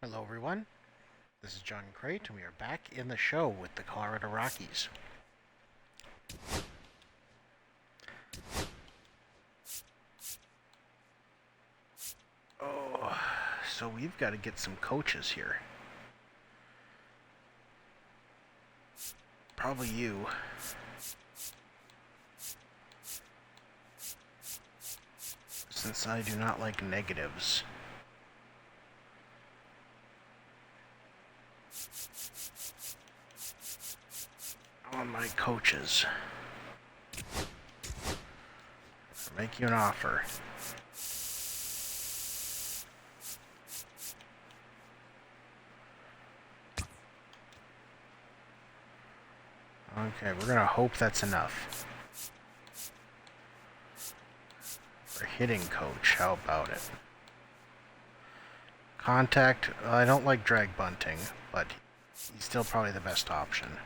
Hello, everyone. This is John Crate, and we are back in the show with the Colorado Rockies. Oh, so we've got to get some coaches here. Probably you. Since I do not like negatives. On my coaches. I'll make you an offer. Okay, we're gonna hope that's enough. For hitting coach, how about it? Contact, I don't like drag bunting, but he's still probably the best option.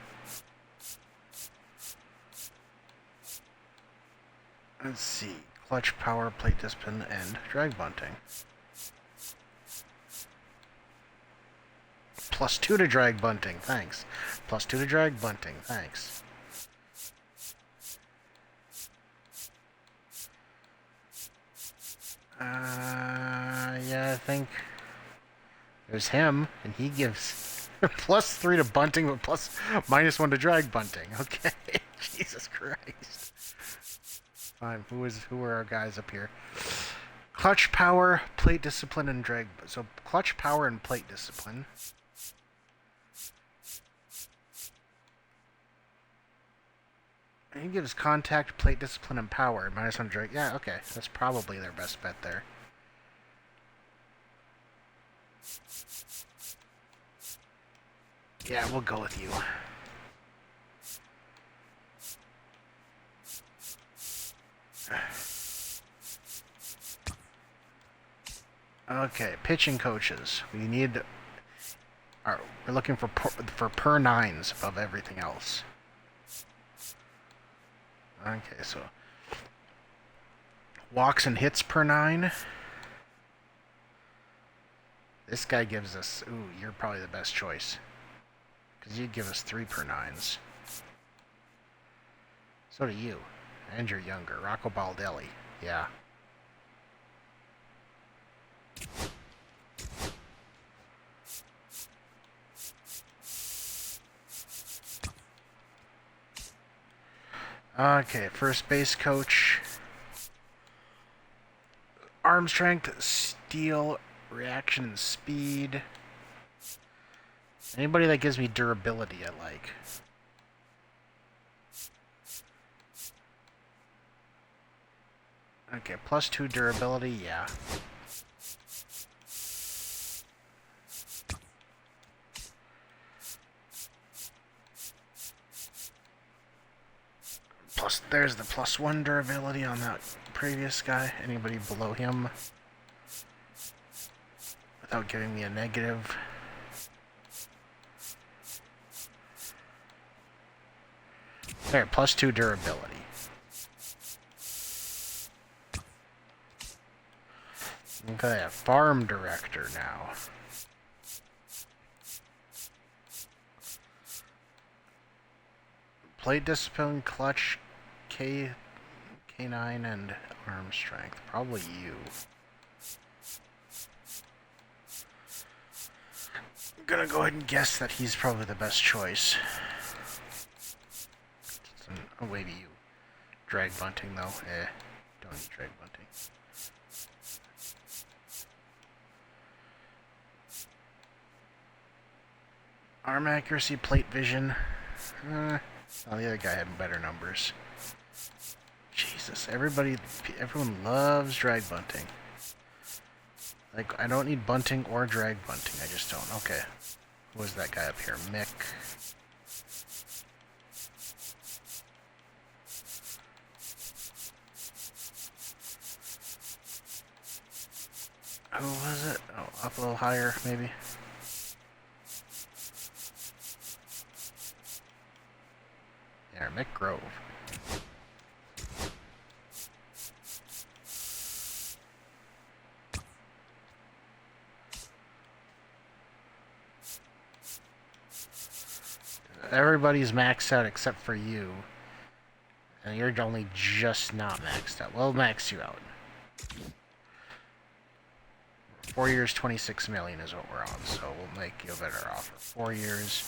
Let's see. Clutch, power, plate discipline, and drag bunting. +2 to drag bunting, thanks. +2 to drag bunting, thanks. Yeah, I think there's him, and he gives +3 to bunting, but -1 to drag bunting. Okay, Jesus Christ. Fine. Who are our guys up here? Clutch, power, plate discipline, and drag. So clutch, power, and plate discipline. He gives contact, plate discipline, and power. -1 drag. Yeah, okay. That's probably their best bet there. Yeah, we'll go with you. Okay, pitching coaches. We're looking for per nines above everything else. Okay, so walks and hits per 9. This guy gives us. Ooh, you're probably the best choice, because you'd give us 3 per 9s. So do you, and you're younger. Rocco Baldelli, yeah. Okay, first base coach. Arm strength, steal, reaction, and speed. Anybody that gives me durability, I like. Okay, +2 durability, yeah. There's the +1 durability on that previous guy. Anybody below him? Without giving me a negative. There, +2 durability. Okay, a farm director now. Plate discipline, clutch, K9, and arm strength. Probably you. I'm gonna go ahead and guess that he's probably the best choice. Oh, maybe you. Drag bunting, though. Don't need drag bunting. Arm accuracy, plate vision. Oh, the other guy had better numbers. Jesus, everyone loves drag bunting. Like, I don't need bunting or drag bunting, I just don't. Okay. Who was that guy up here? Mick. Who was it? Oh, up a little higher, maybe. Yeah, Mick Grove. everybody's maxed out except for you. And you're only just not maxed out. We'll max you out. 4 years, 26 million is what we're on, so we'll make you a better offer. 4 years.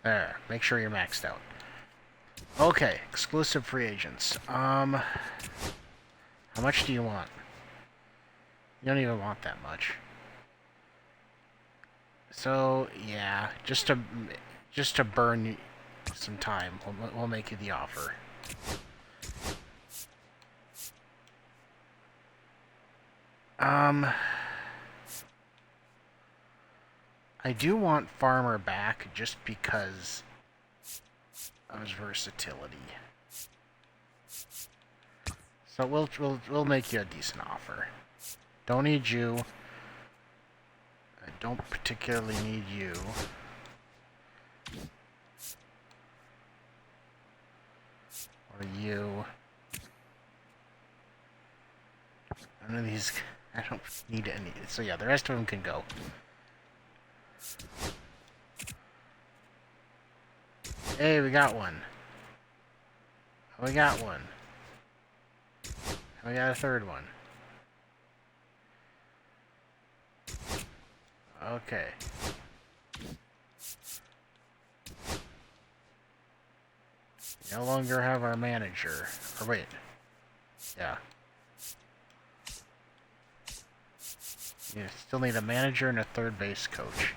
There. Make sure you're maxed out. Okay, exclusive free agents. How much do you want? You don't even want that much. So yeah, just to burn some time, we'll make you the offer. I do want Farmer back just because of his versatility. So we'll make you a decent offer. Don't need you. I don't particularly need you. Or you. None of these. I don't need any. So yeah, the rest of them can go. Hey, we got one. We got one. We got a third one. Okay. No longer have our manager. Or wait. Yeah. You still need a manager and a third base coach.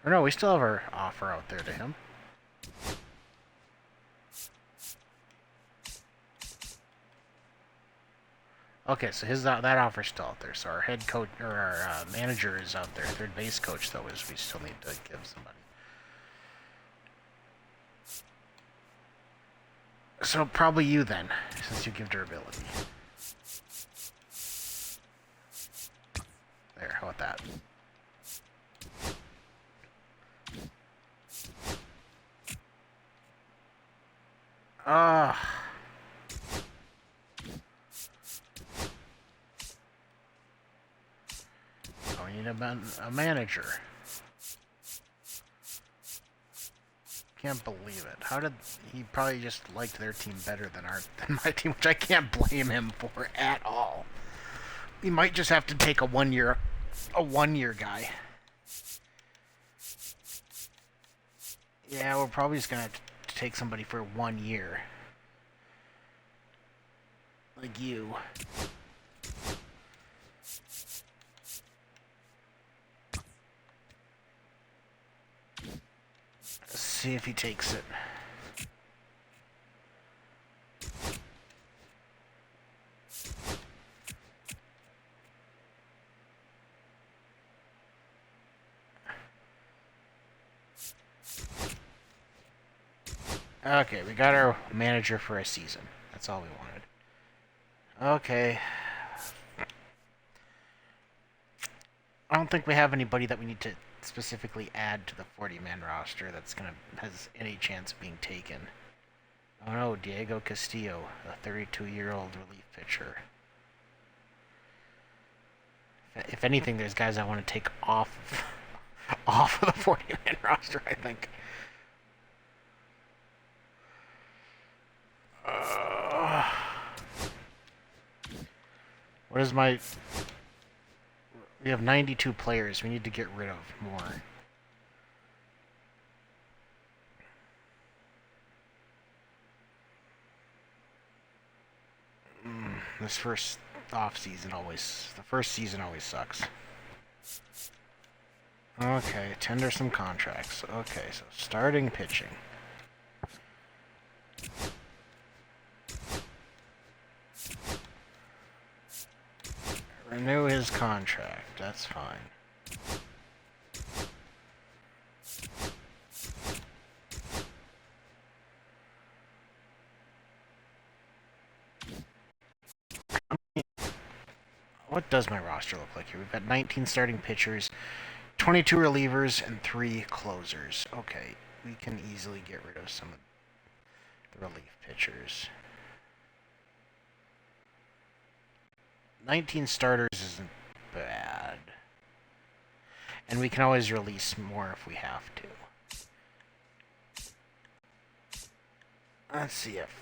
Or no, we still have our offer out there to him. Okay, so that offer's still out there. So our head coach or our manager is out there. Third base coach though is we still need to give somebody. So probably you then, since you give durability. There, how about that? We need a manager. Can't believe it. How did he probably just liked their team better than my team, which I can't blame him for at all. We might just have to take a one year guy. Yeah, we're probably just gonna have to take somebody for 1 year. Like you. Let's see if he takes it. Okay, we got our manager for a season. That's all we wanted. Okay. I don't think we have anybody that we need to specifically add to the 40-man roster that's has any chance of being taken. Oh no, Diego Castillo, a 32-year-old relief pitcher. If anything, there's guys I want to take off of the 40-man roster, I think. What is my... We have 92 players. We need to get rid of more. This first off-season always... The first season always sucks. Okay, tender some contracts. Okay, so starting pitching. Renew his contract. That's fine. What does my roster look like here? We've got 19 starting pitchers, 22 relievers, and 3 closers. Okay, we can easily get rid of some of the relief pitchers. 19 starters isn't bad. And we can always release more if we have to. Let's see if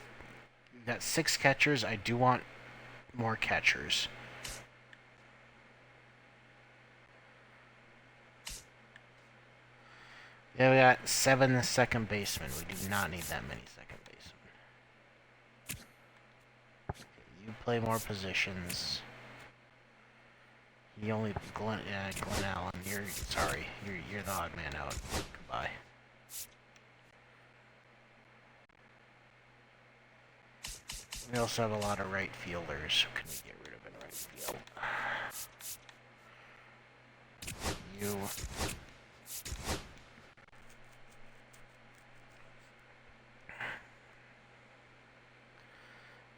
we've got 6 catchers. I do want more catchers. Yeah, we got 7 second basemen. We do not need that many second basemen. Okay, you play more positions. You only Glenn Allen. You're sorry. You're the odd man out. Goodbye. We also have a lot of right fielders. Who can we get rid of in right field? You.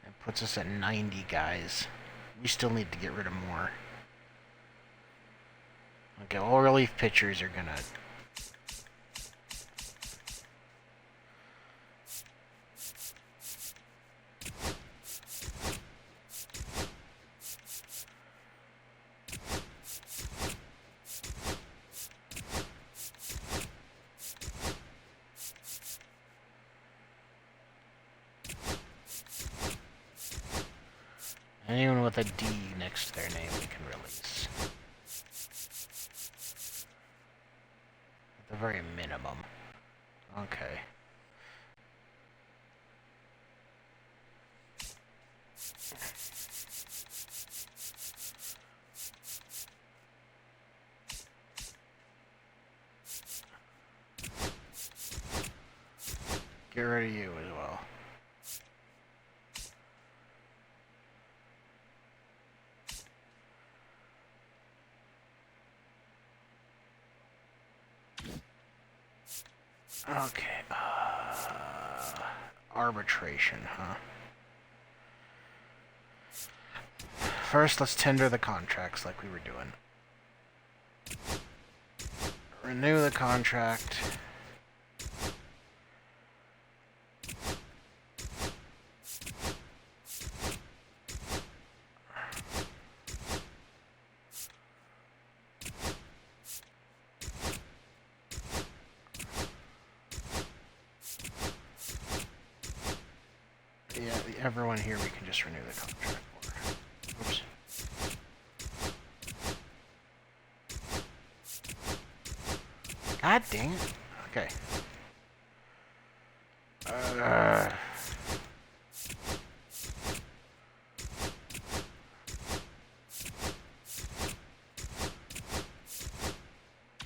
That puts us at 90 guys. We still need to get rid of more. Okay, all relief pitchers are gonna... Anyone with a D next to their name we can release. At the very minimum. Okay. Get rid of you as well. Okay, arbitration, huh? First, let's tender the contracts like we were doing. Renew the contract. Yeah, everyone here we can just renew the contract for. Oops. God dang it. Okay.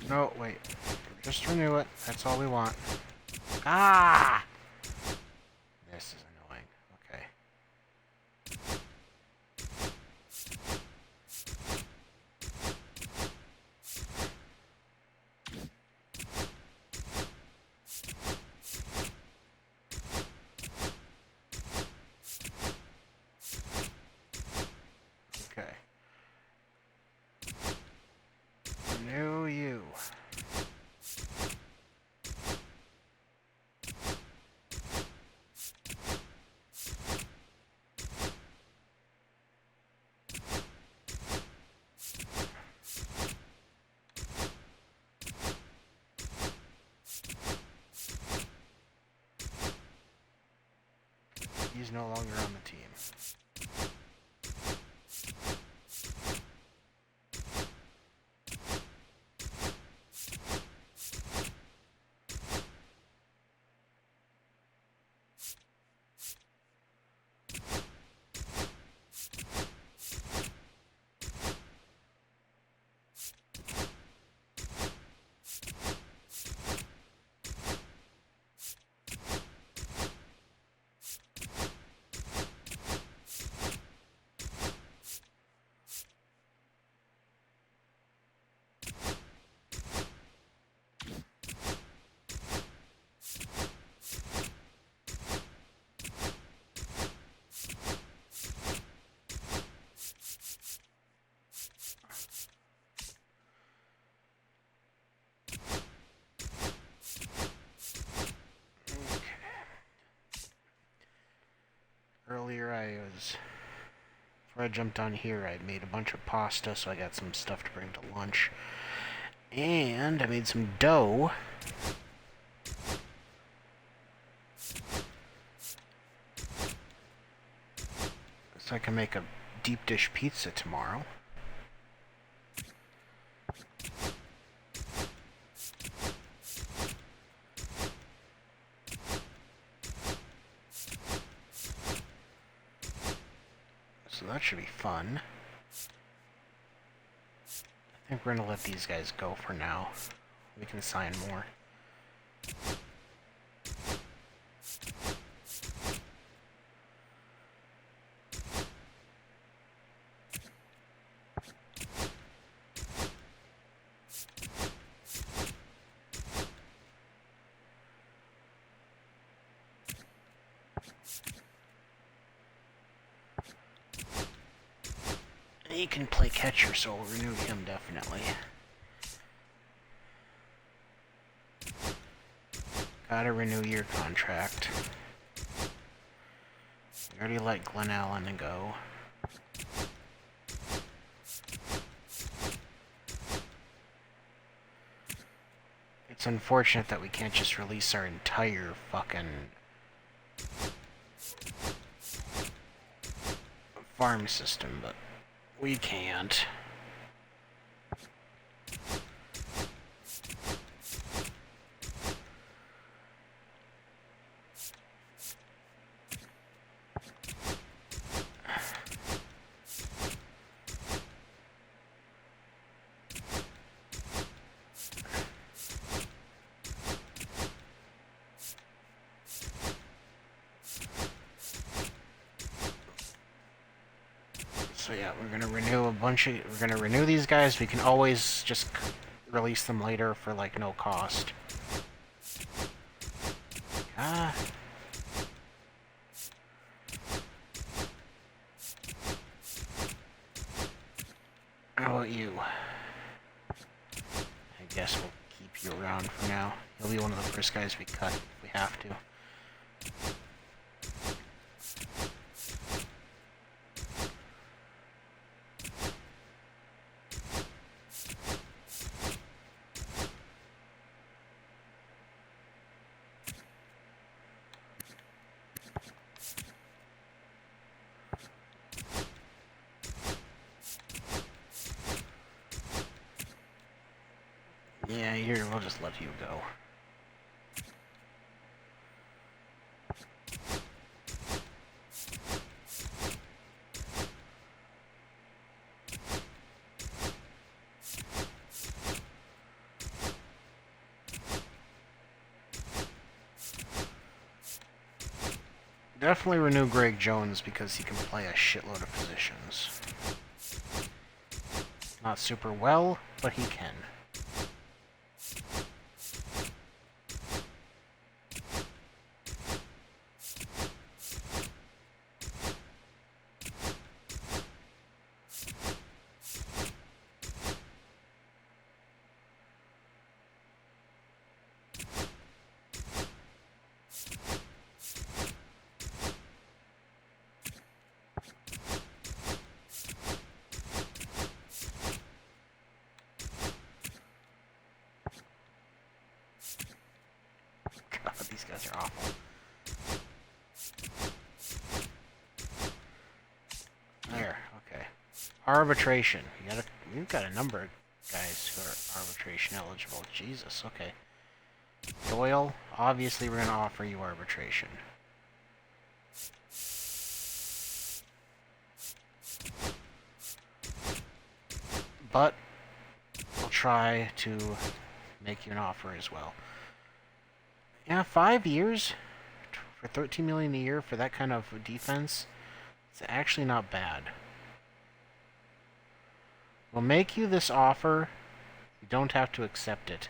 No, wait. Just renew it. That's all we want. Ah! This is annoying. Okay. Okay. Renew you. He's no longer on the team. before I jumped on here, I made a bunch of pasta, so I got some stuff to bring to lunch. And I made some dough. So I can make a deep dish pizza tomorrow. So that should be fun. I think we're gonna let these guys go for now. We can sign more. He can play catcher, so we'll renew him definitely. Gotta renew your contract. We already let Glenn Allen go. It's unfortunate that we can't just release our entire fucking farm system, but we can't. So yeah, we're gonna renew these guys. We can always just release them later for like no cost. Ah. How about you? I guess we'll keep you around for now. You'll be one of the first guys we cut if we have to. Yeah, here, we'll just let you go. Definitely renew Greg Jones because he can play a shitload of positions. Not super well, but he can. God, these guys are awful. There, okay. Arbitration. We've got a number of guys who are arbitration eligible. Jesus, okay. Doyle, obviously we're going to offer you arbitration. But we'll try to make you an offer as well. Yeah, 5 years for $13 million a year for that kind of defense. It's actually not bad. We'll make you this offer. You don't have to accept it.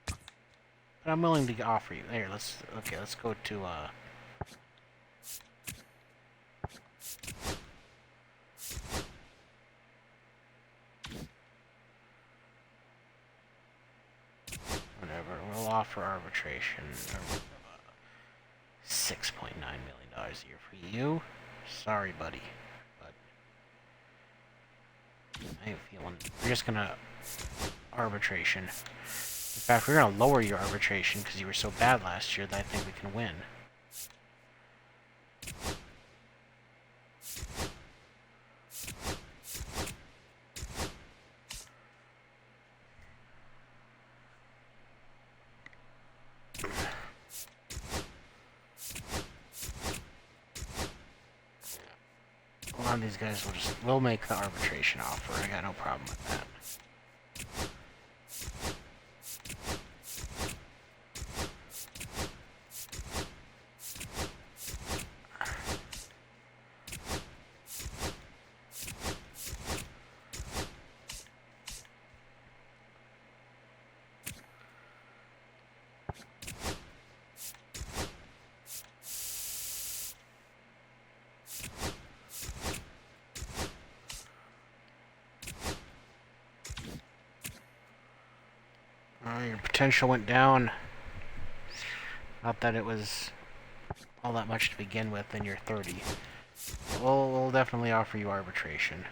But I'm willing to offer you. Here, let's go to whatever. We'll offer arbitration. $6.9 million a year for you. Sorry, buddy. But I have a feeling we're just gonna arbitration. In fact, we're gonna lower your arbitration because you were so bad last year that I think we can win. A lot of these guys will make the arbitration offer. I got no problem with that. Your potential went down. Not that it was all that much to begin with, and you're 30. We'll definitely offer you arbitration.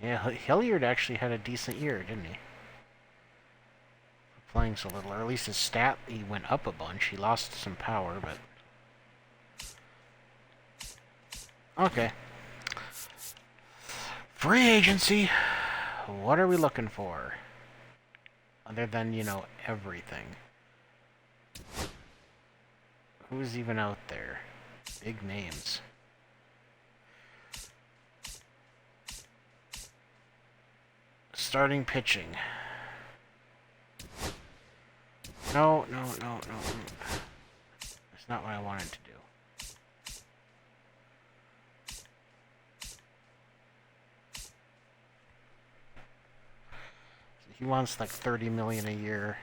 Yeah, Hilliard actually had a decent year, didn't he? Playing so little, or at least his stat, he went up a bunch. He lost some power, but... Okay. Free agency. What are we looking for? Other than, you know, everything. Who's even out there? Big names. Starting pitching. No. That's not what I wanted to do. He wants like $30 million a year.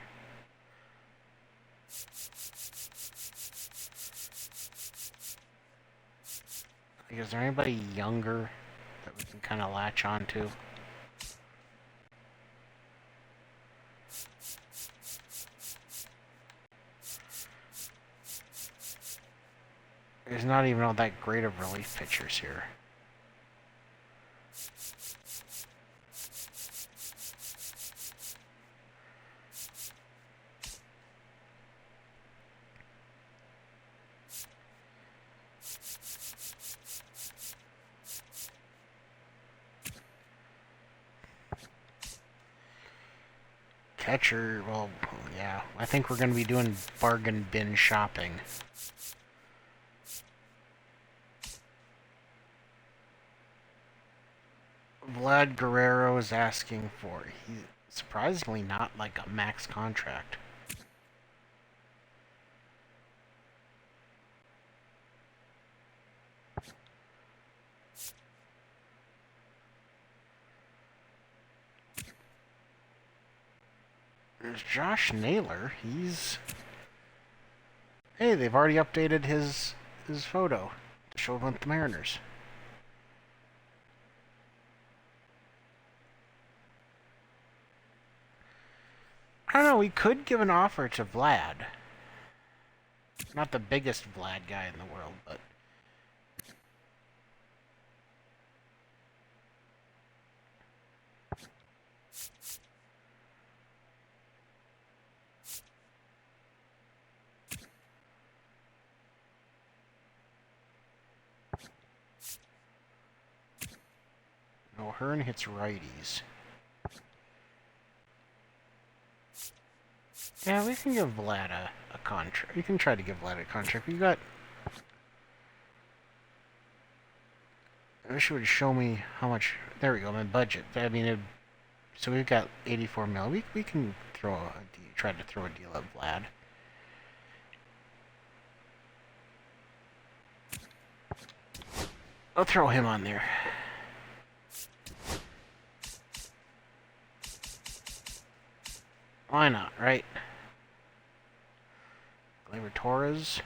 Like, is there anybody younger that we can kind of latch on to? There's not even all that great of relief pitchers here. Catcher, well, yeah. I think we're going to be doing bargain bin shopping. Vlad Guerrero is asking for, he's surprisingly not like a max contract. There's Josh Naylor. He's... Hey, they've already updated his photo to show him with the Mariners. I don't know, we could give an offer to Vlad. Not the biggest Vlad guy in the world, but... No, Hearn hits righties. Yeah, we can give Vlad a contract. We can try to give Vlad a contract. We got... I wish it would show me how much... There we go, my budget. I mean, so we've got 84 mil. We can try to throw a deal at Vlad. I'll throw him on there. Why not, right? Gleyber Torres.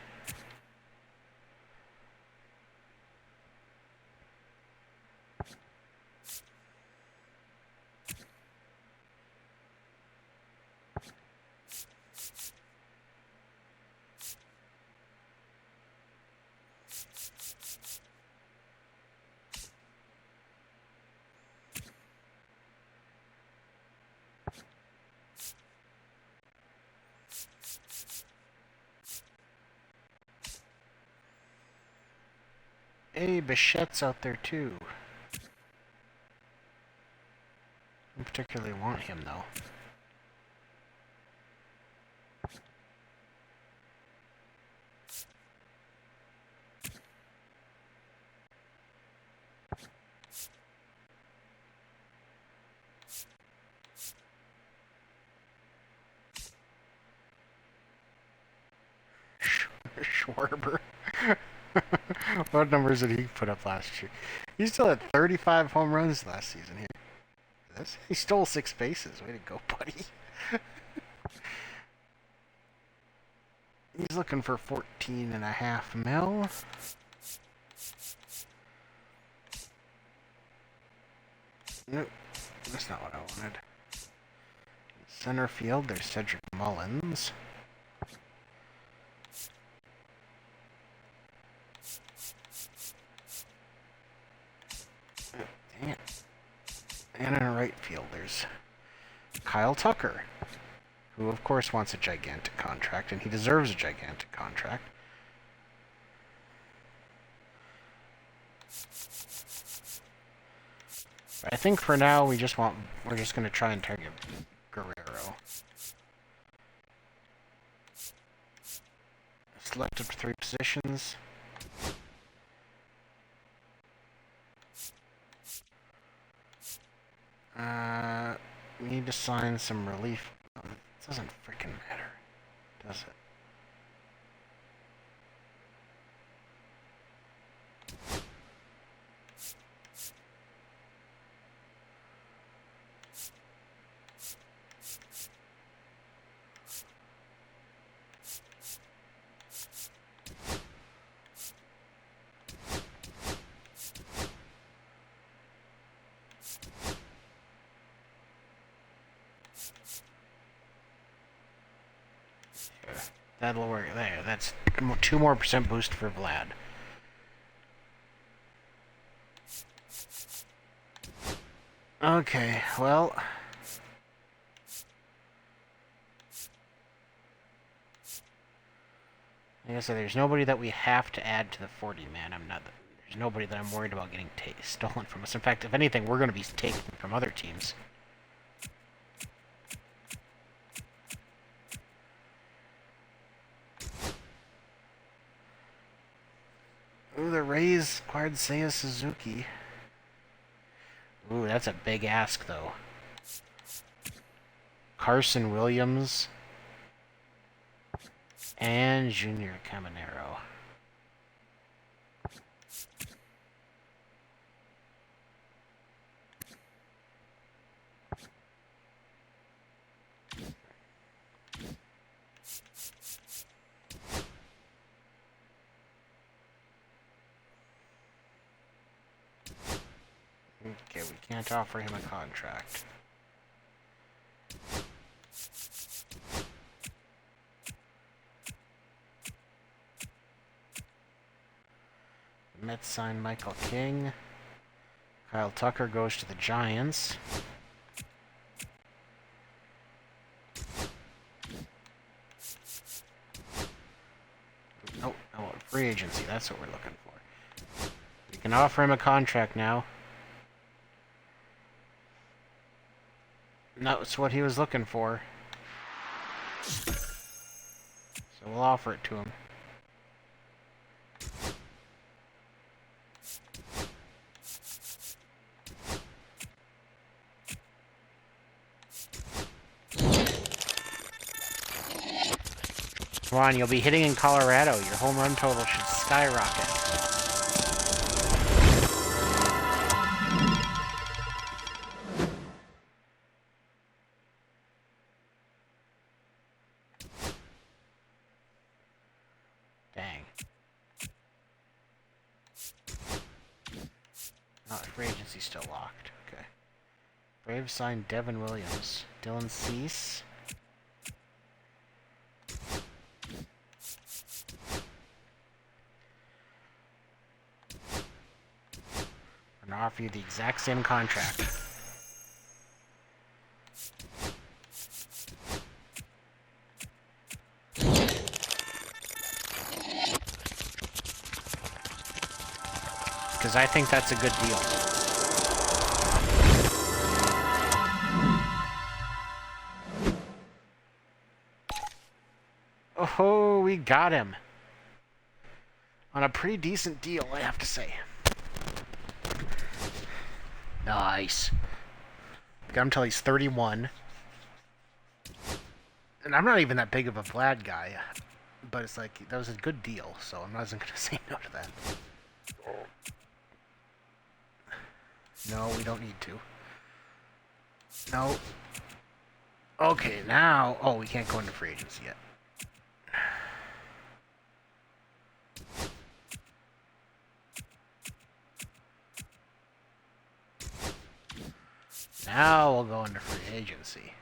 Hey, Bichette's out there too. I don't particularly want him though. Schwarber. What numbers did he put up last year? He still had 35 home runs last season here. He stole 6 bases. Way to go, buddy. He's looking for 14.5 mil. Nope, that's not what I wanted. Center field, there's Cedric Mullins. Dang it. And in right field, there's Kyle Tucker, who of course wants a gigantic contract, and he deserves a gigantic contract. But I think for now we're just going to try and target Guerrero. Select up to 3 positions. We need to sign some relief. Oh, it doesn't freaking matter, does it? That'll work there. That's 2% more boost for Vlad. Okay, well. Like I said, there's nobody that we have to add to the 40-man. There's nobody that I'm worried about getting stolen from us. In fact, if anything, we're going to be taken from other teams. Ooh, the Rays acquired Seiya Suzuki. Ooh, that's a big ask, though. Carson Williams and Junior Caminero. Okay, we can't offer him a contract. Mets signed Michael King. Kyle Tucker goes to the Giants. Oh, free agency, that's what we're looking for. We can offer him a contract now. That's what he was looking for. So we'll offer it to him. Come on, you'll be hitting in Colorado. Your home run total should skyrocket. Dang. Oh, free agency's still locked. Okay. Braves signed Devin Williams. Dylan Cease. We're gonna offer you the exact same contract. because I think that's a good deal. Oh, we got him. On a pretty decent deal, I have to say. Nice. Got him till he's 31. And I'm not even that big of a Vlad guy. But it's like, that was a good deal, so I'm not even going to say no to that. No, we don't need to. No. Okay, now... Oh, we can't go into free agency yet. Now we'll go into free agency.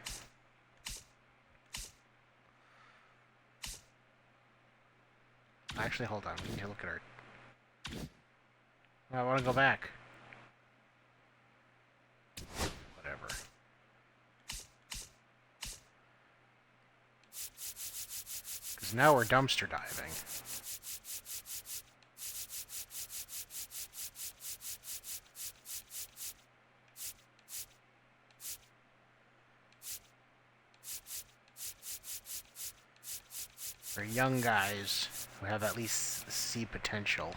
Actually, hold on. We need to look at our... I want to go back. Whatever. Because now we're dumpster diving. For young guys who have at least C potential.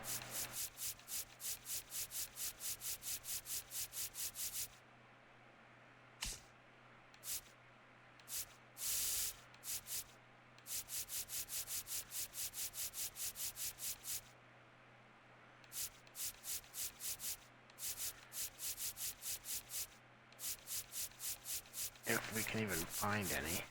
If we can even find any.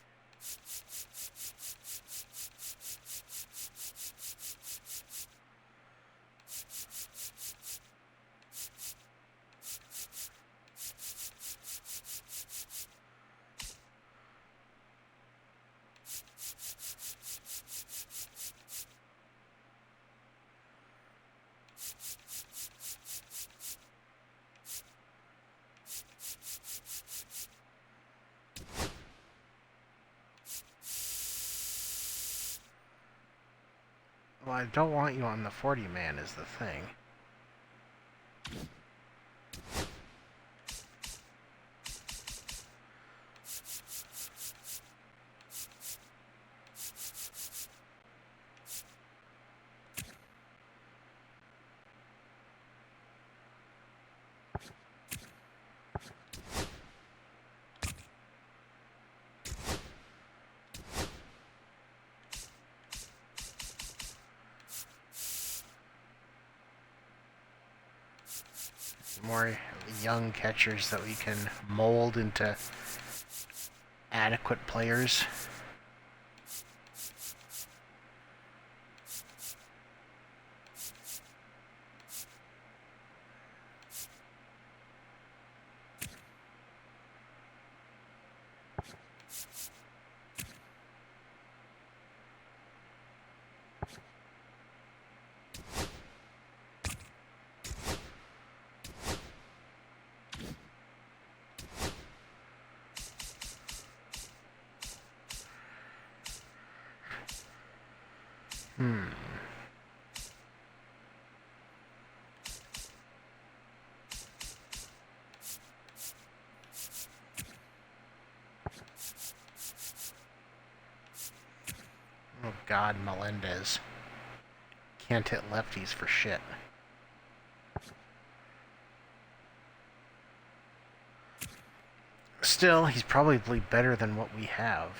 Well, I don't want you on the 40-man is the thing. More young catchers that we can mold into adequate players. Oh God, Melendez. Can't hit lefties for shit. Still, he's probably better than what we have.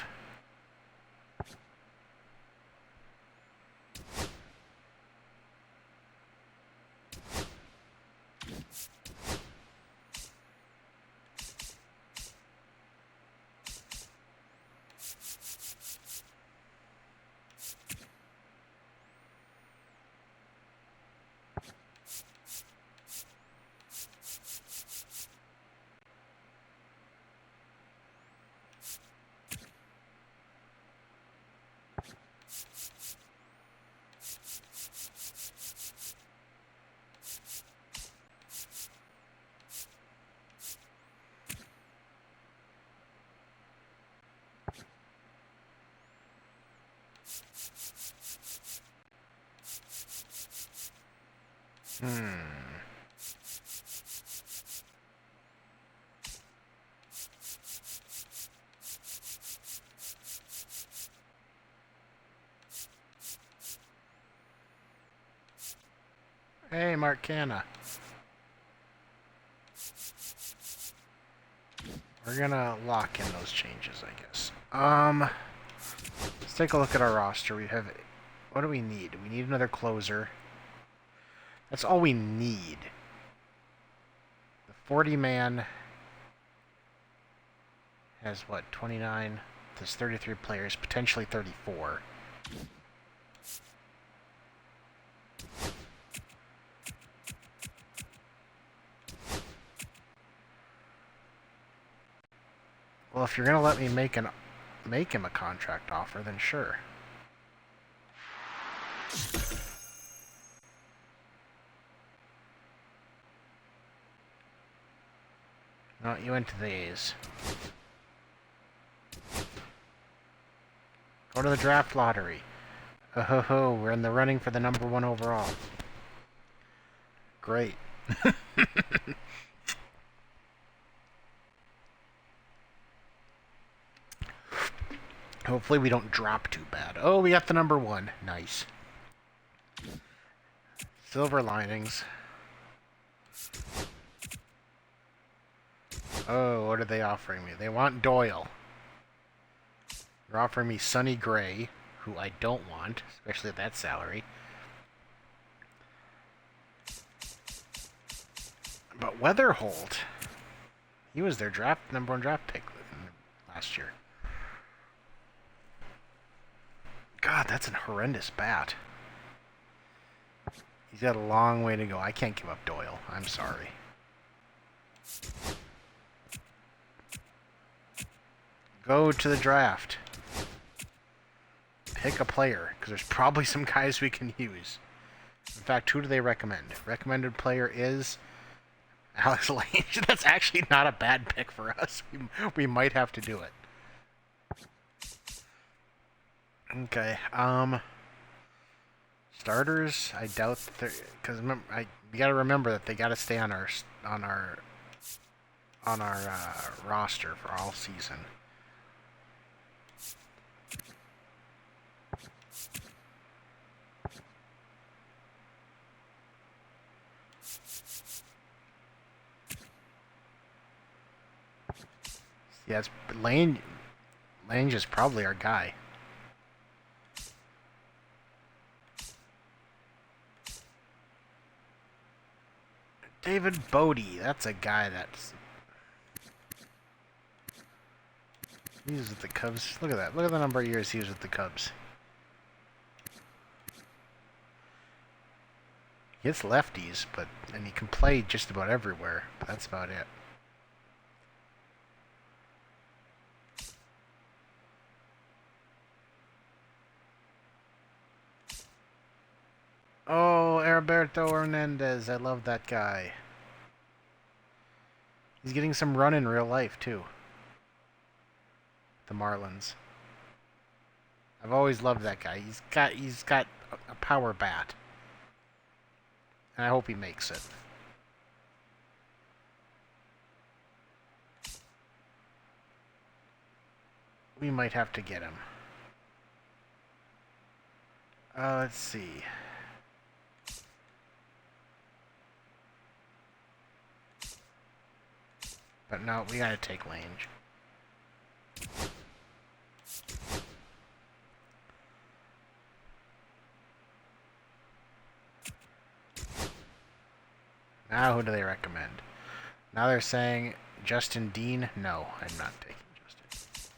Hey, Mark Canna. We're gonna lock in those changes, I guess. Let's take a look at our roster. We have... What do we need? We need another closer. That's all we need. The 40-man has, what, 29? There's 33 players, potentially 34. Well, if you're gonna let me make him a contract offer, then sure. No, you went to the A's. Go to the draft lottery. Ho ho ho, we're in the running for the #1 overall. Great. Hopefully we don't drop too bad. Oh, we got the #1. Nice. Silver linings. Oh, what are they offering me? They want Doyle. They're offering me Sonny Gray, who I don't want, especially at that salary. But Weatherholt, he was their #1 draft pick last year. God, that's a horrendous bat. He's got a long way to go. I can't give up Doyle. I'm sorry. Go to the draft. Pick a player, because there's probably some guys we can use. In fact, who do they recommend? Recommended player is Alex Lange. That's actually not a bad pick for us. We might have to do it. Okay. Starters, I doubt because you got to remember that they got to stay on our roster for all season. Yeah, Lange is probably our guy. David Bodie, that's a guy that's... He was with the Cubs. Look at that. Look at the number of years he was with the Cubs. He hits lefties, and he can play just about everywhere, but that's about it. Oh, Alberto Hernandez. I love that guy. He's getting some run in real life, too. The Marlins. I've always loved that guy. He's got a power bat. And I hope he makes it. We might have to get him. Let's see. But no, we gotta take Lange. Now who do they recommend? Now they're saying Justin Dean. No, I'm not taking Justin.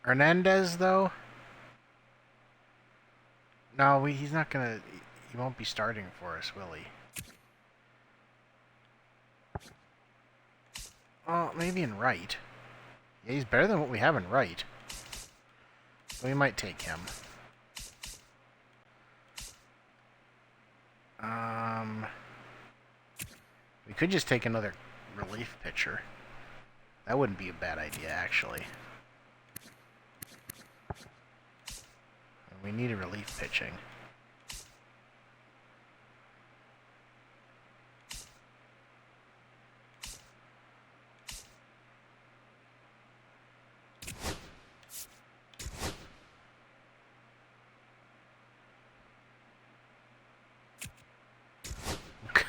Hernandez, though? No, he's not gonna... He won't be starting for us, will he? Oh, maybe in right. Yeah, he's better than what we have in right. So we might take him. We could just take another relief pitcher. That wouldn't be a bad idea, actually. We need a relief pitching.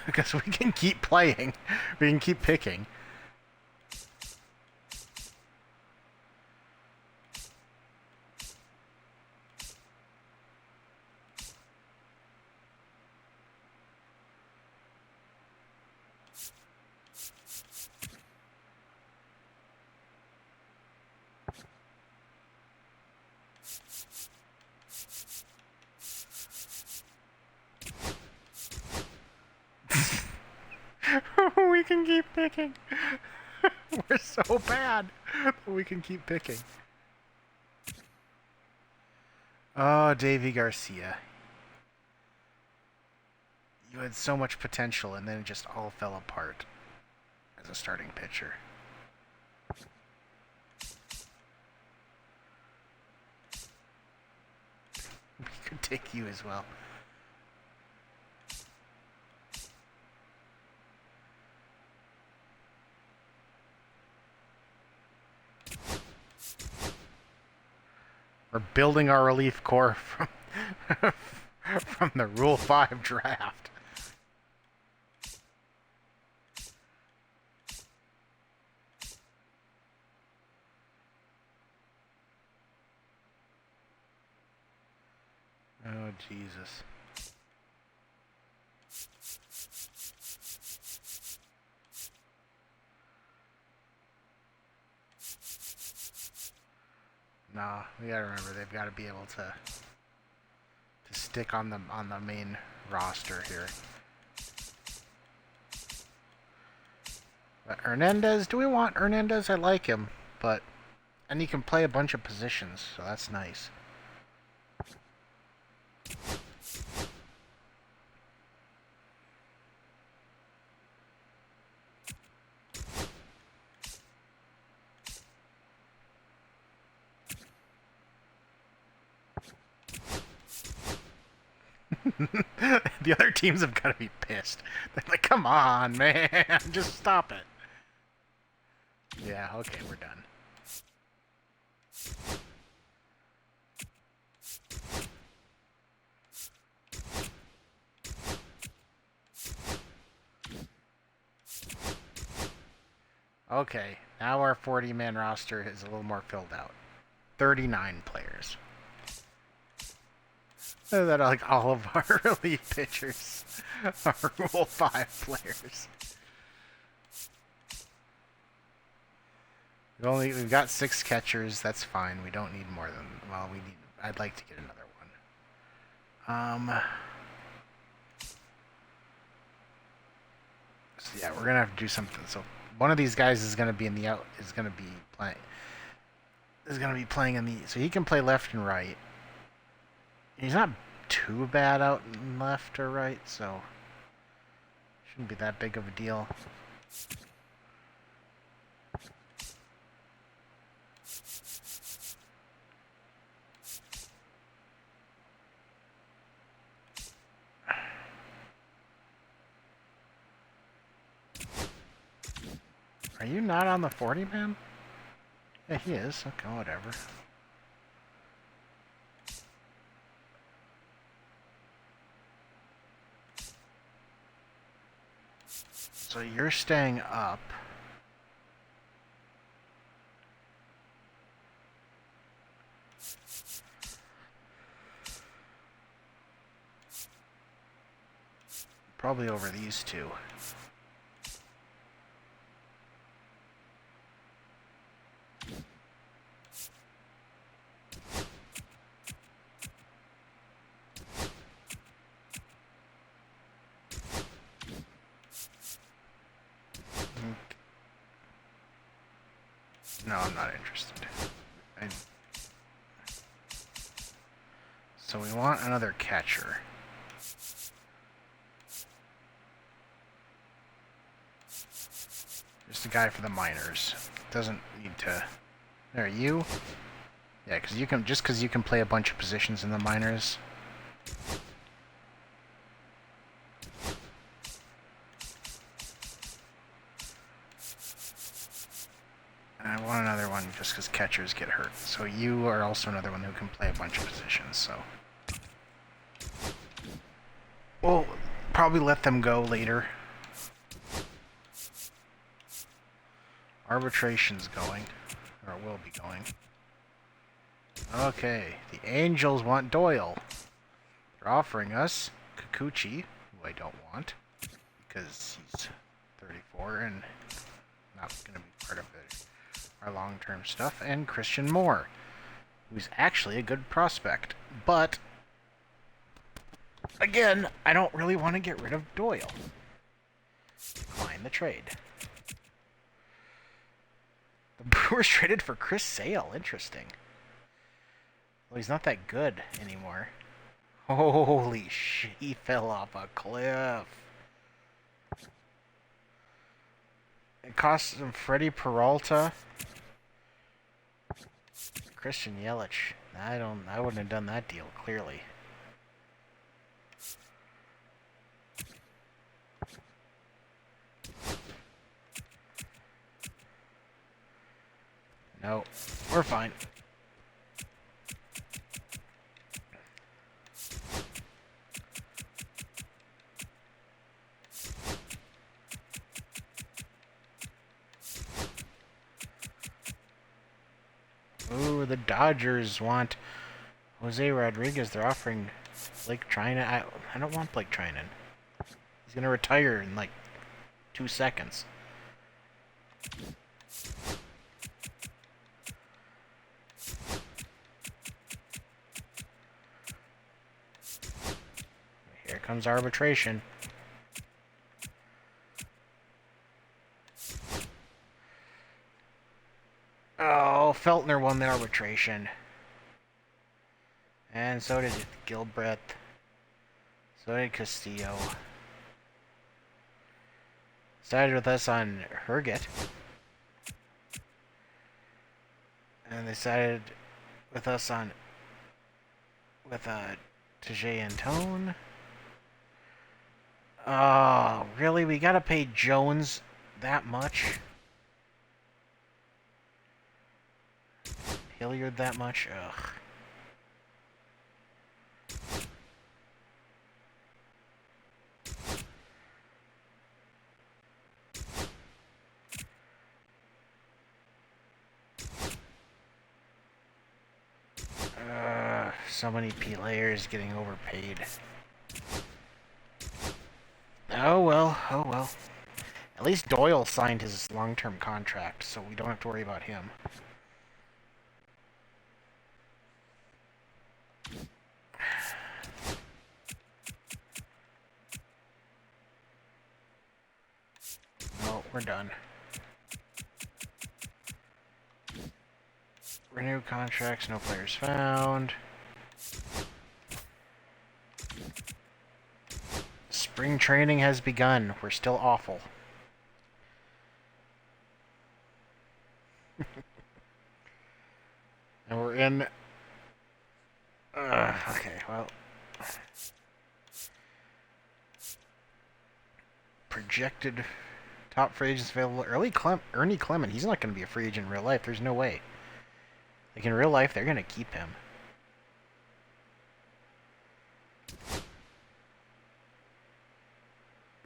Because we can keep playing. We can keep picking. We can keep picking. We're so bad that we can keep picking. Oh, Davy Garcia. You had so much potential, and then it just all fell apart as a starting pitcher. We could take you as well. We're building our relief corps from the Rule 5 draft. Oh, Jesus. Nah, we gotta remember they've got to be able to stick on the main roster here. But Hernandez, do we want Hernandez? I like him, but and he can play a bunch of positions, so that's nice. The other teams have got to be pissed. They're like, come on, man, just stop it. Yeah, okay, we're done. Okay, now our 40-man roster is a little more filled out. 39 players. So that like all of our relief pitchers are Rule 5 players. We've got 6 catchers. That's fine. We don't need more than. Well, we need. I'd like to get another one. So yeah, we're gonna have to do something. So one of these guys is gonna be in the out. Is gonna be playing. Is gonna be playing in the. So he can play left and right. He's not too bad out in left or right, so shouldn't be that big of a deal. Are you not on the 40-man? Yeah, he is. Okay, whatever. So you're staying up. Probably over these two. No, I'm not interested. So we want another catcher. Just a guy for the minors. Doesn't need to. There, you? Yeah, because you can. Just because you can play a bunch of positions in the minors. And I want another one just because catchers get hurt. So you are also another one who can play a bunch of positions. So we'll probably let them go later. Arbitration's going. Or will be going. Okay, the Angels want Doyle. They're offering us Kikuchi, who I don't want, because he's 34 and not going to be part of our long-term stuff, and Christian Moore, who's actually a good prospect. But, again, I don't really want to get rid of Doyle. Decline the trade. The Brewers traded for Chris Sale. Interesting. Well, he's not that good anymore. Holy shit, he fell off a cliff. It cost him Freddie Peralta. Christian Yelich. I wouldn't have done that deal, clearly. No, we're fine. Ooh, the Dodgers want Jose Rodriguez. They're offering Blake Trinan. I don't want Blake Trinan. He's gonna retire in like 2 seconds. Here comes arbitration. Oh, Feltner won the arbitration. And so did Gilbreth. So did Castillo. Started with us on Herget. And they sided with us on... with, Tajay Antone. Oh, really? We gotta pay Jones that much? Hilliard that much? Ugh. So many players getting overpaid. Oh well, oh well. At least Doyle signed his long-term contract, so we don't have to worry about him. No, we're done. Renew contracts, no players found. Spring training has begun. We're still awful. And we're in... okay, well... Projected top free agents available. Ernie Clement, he's not going to be a free agent in real life. There's no way. Like, in real life, they're going to keep him.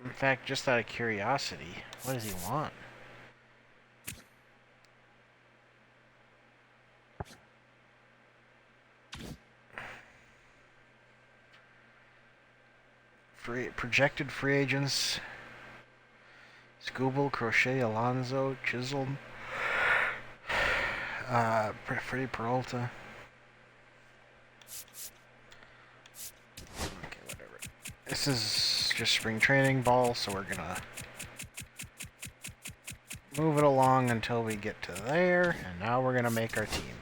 In fact, just out of curiosity, what does he want? Projected free agents: Scooble, Crochet, Alonzo, Chisholm, Freddie Peralta. Okay, whatever. This is just spring training ball, so we're gonna move it along until we get to there, and now we're gonna make our team.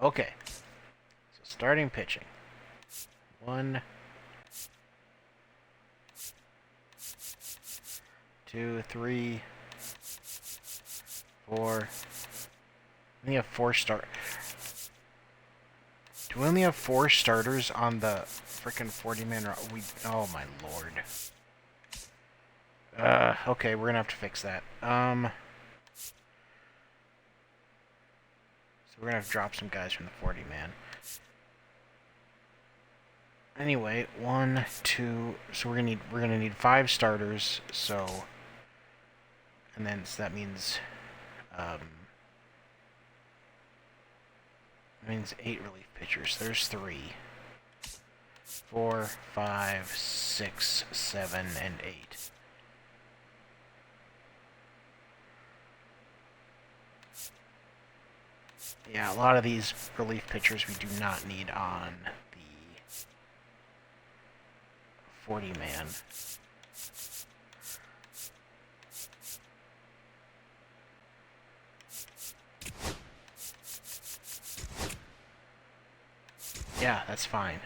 Okay, so starting pitching. 1, 2, 3, 4. We have 4 start. Do we only have 4 starters on the frickin' 40-man? Oh my lord. Okay, we're gonna have to fix that. So we're gonna have to drop some guys from the 40-man. Anyway, 1, 2. So we're gonna need 5 starters. So, and then so that means Means 8 relief pitchers. There's 3. 4, 5, 6, 7, and 8. Yeah, a lot of these relief pitchers we do not need on the 40-man. Yeah, that's fine.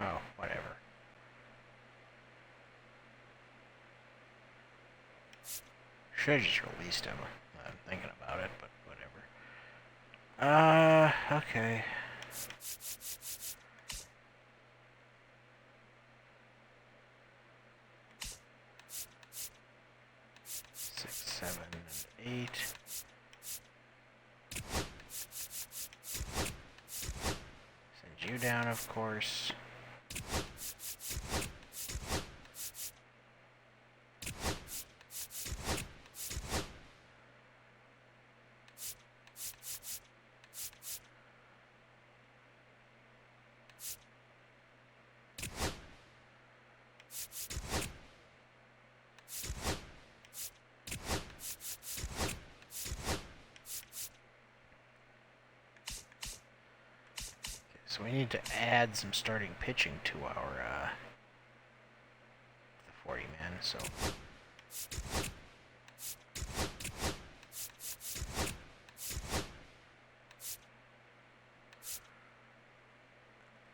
Oh, whatever. Should have just released him. I'm thinking about it, but whatever. Okay. 6, 7, and 8. Send you down, of course. So we need to add some starting pitching to our the 40-man. So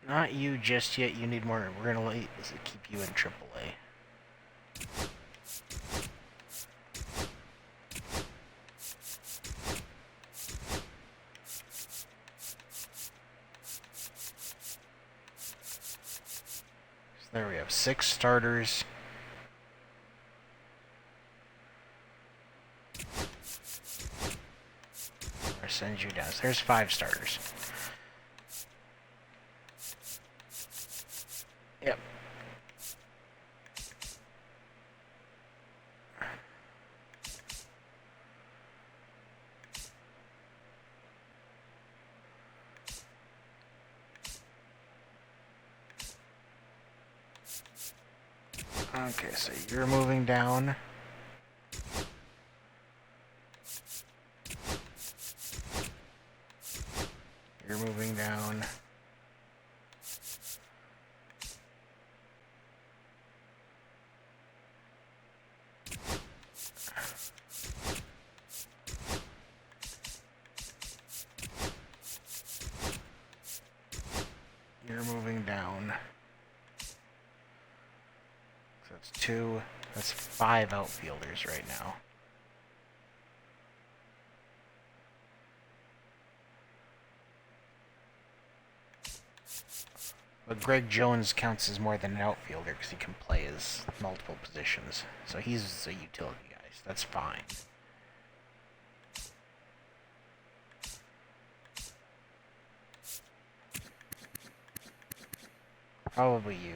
not you just yet. You need more. We're gonna keep you in AAA. There we have 6 starters. Or send you down. So there's 5 starters. Yep. Okay, so you're moving down. You're moving down. You're moving down. So that's 2. That's 5 outfielders right now. But Greg Jones counts as more than an outfielder because he can play as multiple positions. So he's a utility guy, so that's fine. Probably you.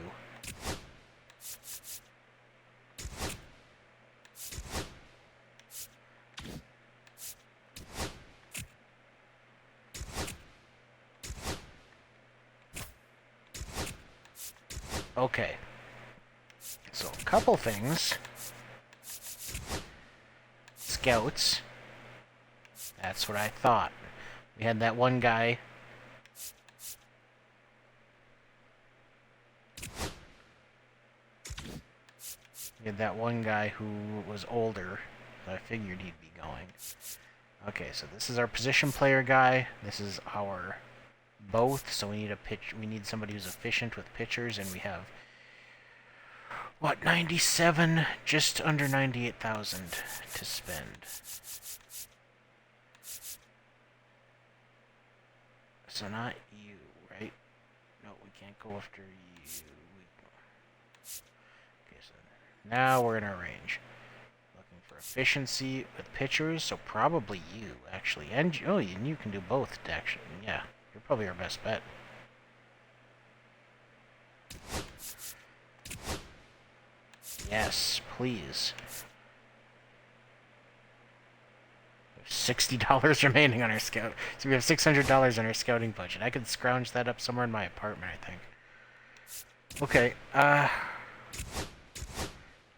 Okay. So, a couple things. Scouts. That's what I thought. We had that one guy. We had that one guy who was older. I figured he'd be going. Okay, so this is our position player guy. This is our both. So we need a pitch. We need somebody who's efficient with pitchers, and we have what, 97, just under 98,000 to spend. So not you, right? No, we can't go after you. Okay, so now we're in our range. Looking for efficiency with pitchers, so probably you, actually. And you can do both, actually. Yeah, you're probably our best bet. Yes, please. $60 remaining on our scout. So we have $600 on our scouting budget. I could scrounge that up somewhere in my apartment, I think. Okay,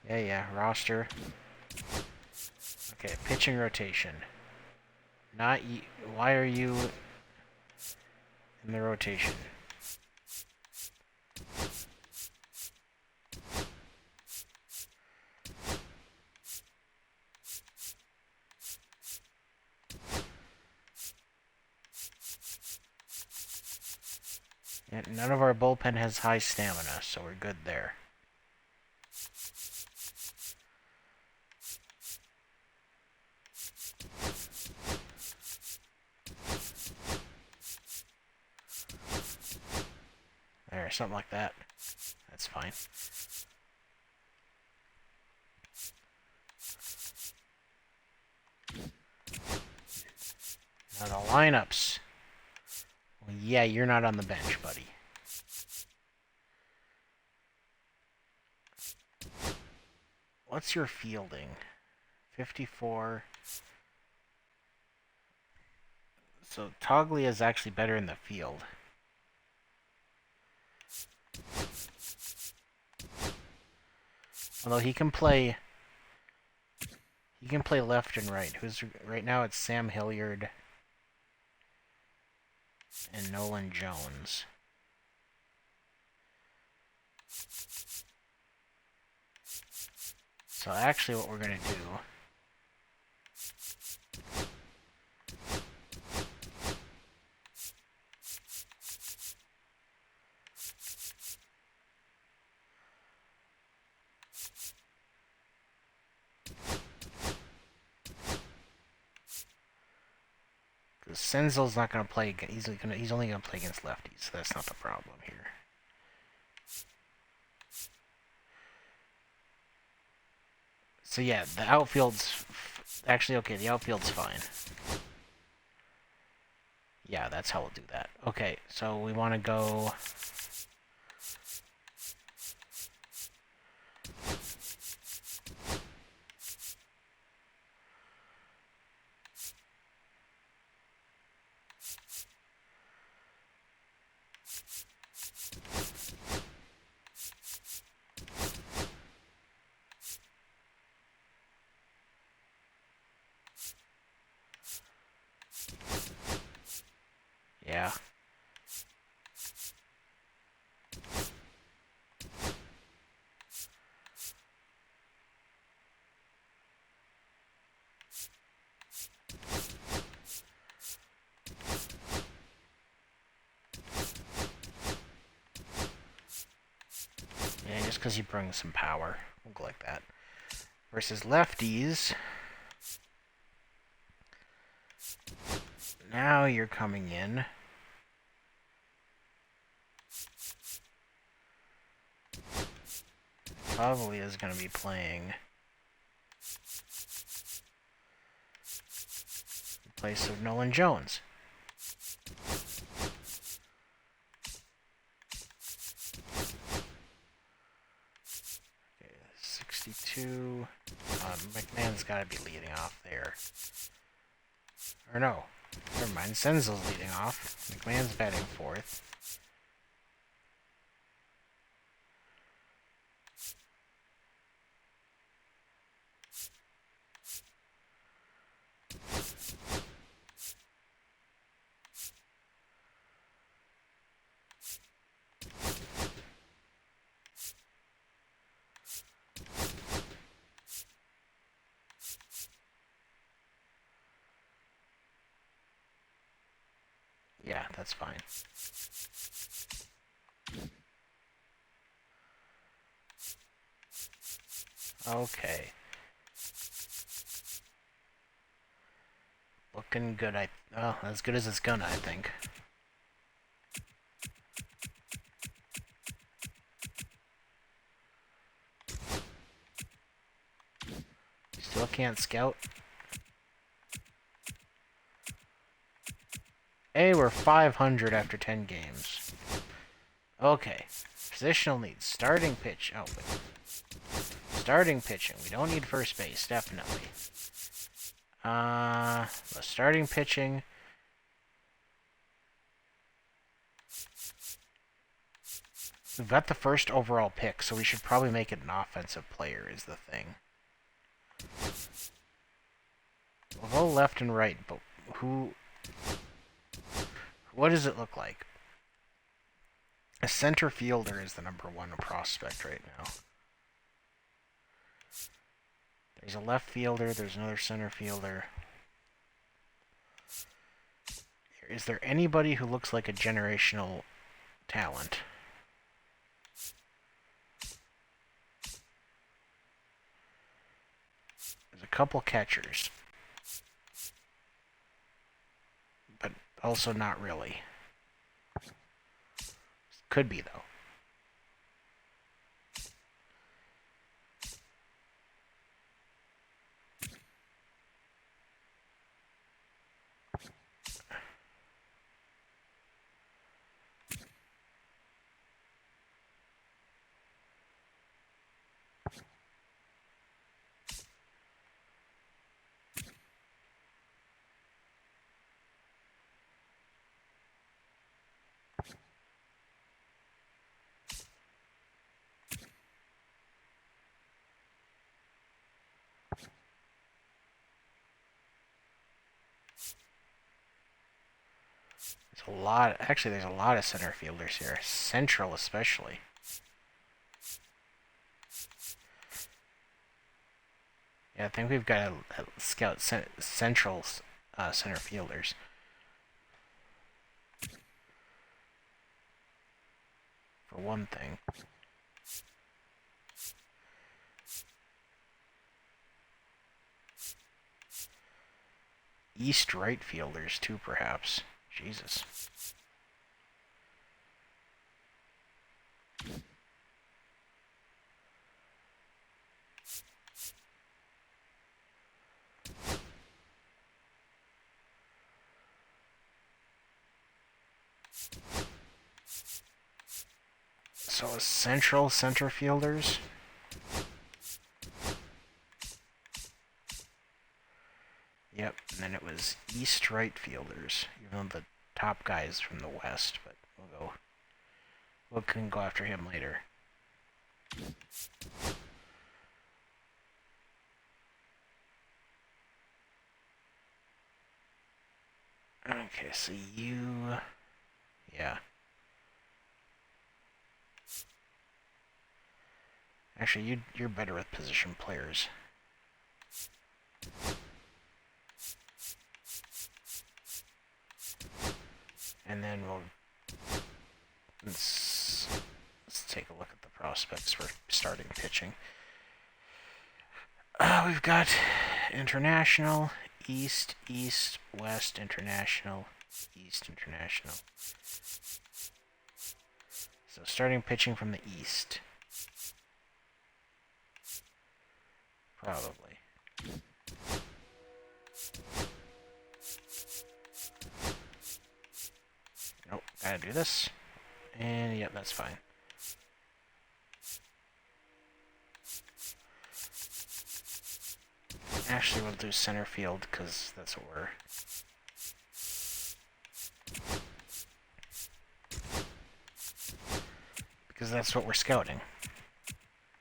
yeah, roster. Okay, pitching rotation. Not you. Why are you in the rotation? Yeah, none of our bullpen has high stamina, so we're good there. There, something like that. That's fine. Now the lineups. Well, yeah, you're not on the bench, buddy. What's your fielding? 54. So Toglia is actually better in the field. Although he can play left and right. Who's right now? It's Sam Hilliard and Nolan Jones. So actually what we're going to do because Senzel's not going to play. He's only going to play against lefties. So that's not the problem here. So yeah, the outfield's actually okay. The outfield's fine. Yeah, that's how we'll do that. Okay, so we want to go. Yeah. Yeah, just because he brings some power. We'll go like that. Versus lefties. Now you're coming in. Probably is going to be playing in place of Nolan Jones. Okay, 62. McMahon's got to be leading off there. Or no. Never mind. Senzel's leading off. McMahon's batting fourth. that's fine. Okay. Looking good, well, as good as it's gonna, I think. Still can't scout. Hey, we're 500 after 10 games. Okay. Positional needs. Starting pitch. Oh, wait. Starting pitching. We don't need first base, definitely. The starting pitching. We've got the first overall pick, so we should probably make it an offensive player is the thing. We'll go left and right, but what does it look like? A center fielder is the #1 prospect right now. There's a left fielder, there's another center fielder. Is there anybody who looks like a generational talent? There's a couple catchers. But also not really. Could be, though. Actually, there's a lot of center fielders here. Central, especially. Yeah, I think we've got to scout central center fielders. For one thing. East right fielders, too, perhaps. Jesus. So central center fielders. Yep, and then it was east right fielders, even though the top guy is from the west, but we can go after him later. Okay, so yeah. Actually, you're better with position players. And then let's take a look at the prospects for starting pitching. We've got international, east, west, international, east, international. So starting pitching from the east. Probably. Nope, gotta do this. And yep, that's fine. Actually, we'll do center field because that's what we're... Because that's what we're scouting.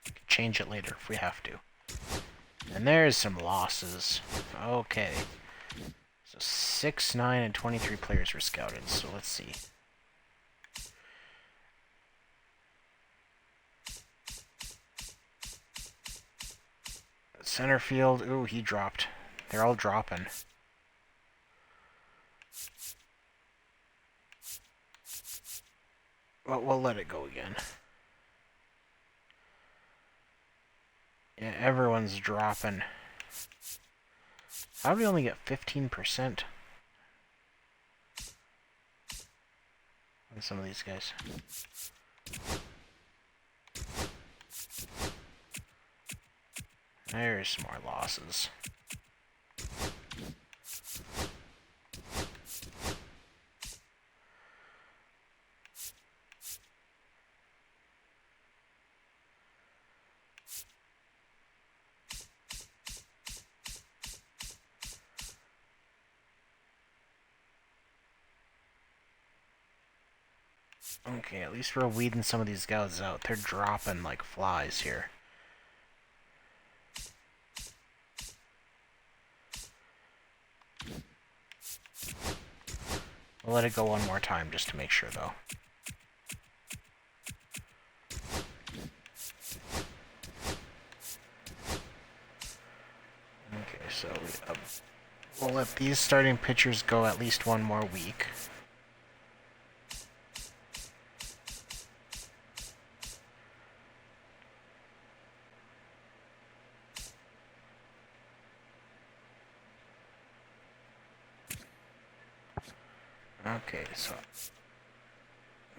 We can change it later if we have to. And there's some losses. Okay. So 6, 9, and 23 players were scouted, so let's see. Center field, ooh, he dropped. They're all dropping. Well, we'll let it go again. Yeah, everyone's dropping. How do we only get 15% on some of these guys? There's some more losses. Okay, at least we're weeding some of these guys out. They're dropping like flies here. We'll let it go one more time just to make sure, though. Okay, so we'll let these starting pitchers go at least one more week. Okay, so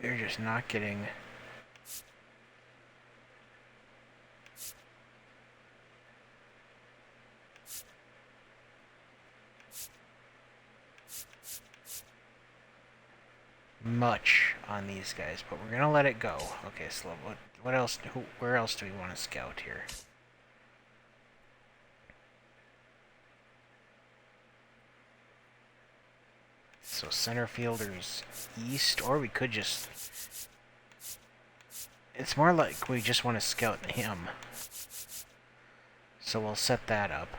they're just not getting... much on these guys, but we're gonna let it go. Okay, so what else? Where else do we want to scout here? So center fielders east, or we could just... It's more like we just want to scout him. So we'll set that up.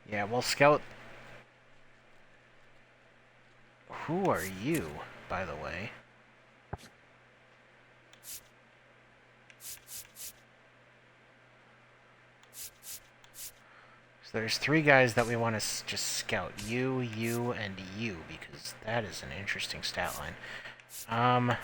Yeah, we'll scout... Who are you, by the way? So there's 3 guys that we want to just scout. You, and you, because that is an interesting stat line.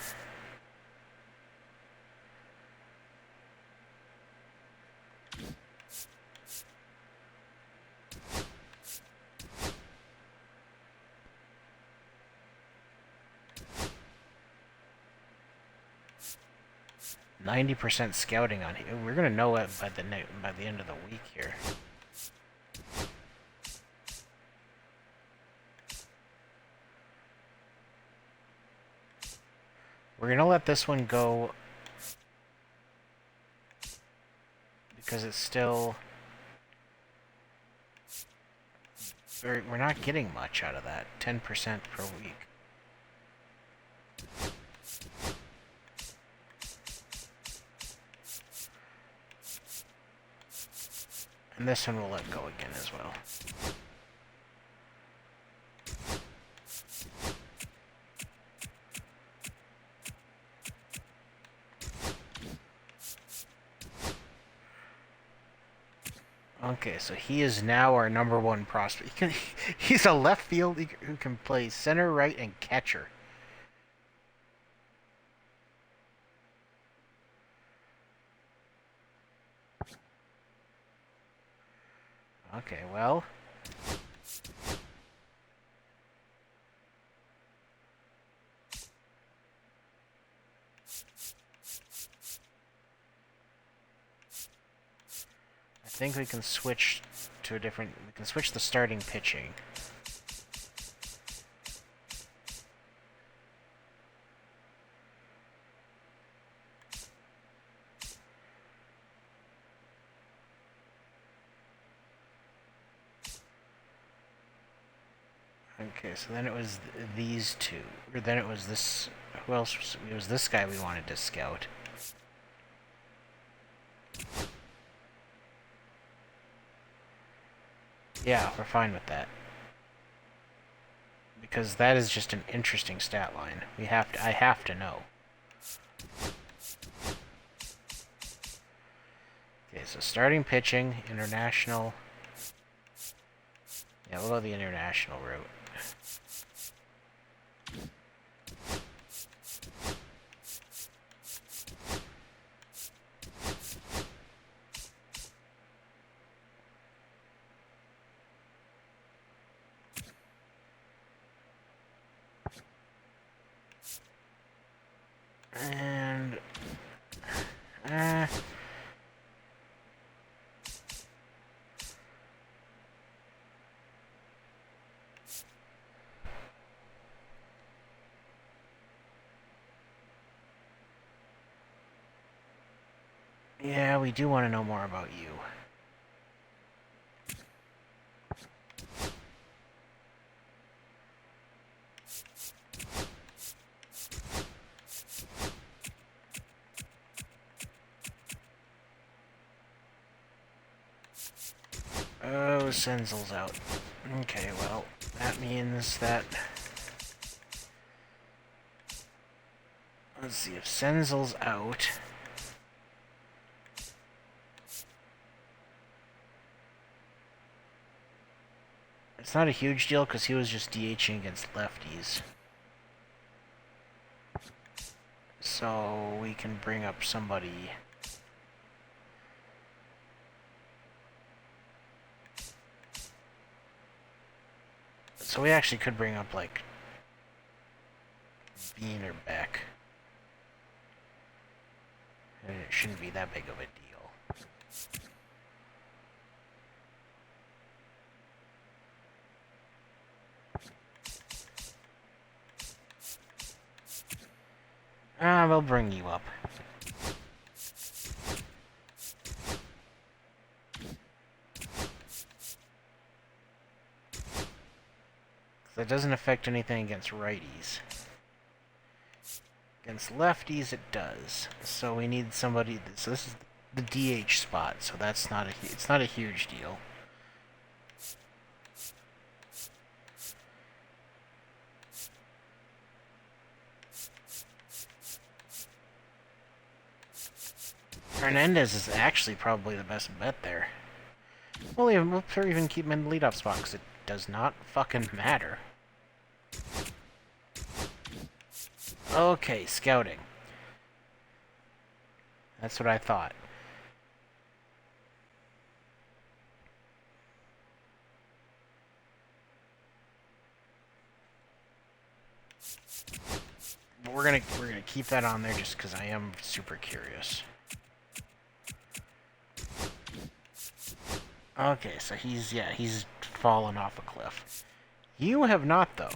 90% scouting on here. We're gonna know it by the end of the week here. We're gonna let this one go because it's still... We're not getting much out of that. 10% per week. And this one we'll let go again as well. Okay, so he is now our #1 prospect. He's a left field who can play center, right, and catcher. Okay, well... I think we can switch to a different... We can switch the starting pitching. Okay, so then it was these 2. Or then it was this... Who else? It was this guy we wanted to scout. Yeah, we're fine with that. Because that is just an interesting stat line. I have to know. Okay, so starting pitching, international. Yeah, we'll go the international route. And... yeah, we do want to know more about you. Oh, Senzel's out. Okay, well, that means that... Let's see, if Senzel's out... It's not a huge deal because he was just DHing against lefties. So we can bring up somebody... So we actually could bring up, like, Bean or Beck. And it shouldn't be that big of a deal. We'll bring you up. That doesn't affect anything against righties. Against lefties, it does. So we need somebody. So this is the DH spot. So that's not it's not a huge deal. Hernandez is actually probably the best bet there. We'll even keep him in the leadoff spot because it does not fucking matter. Okay, scouting. That's what I thought. But we're gonna keep that on there just because I am super curious. Okay, so he's fallen off a cliff. You have not, though.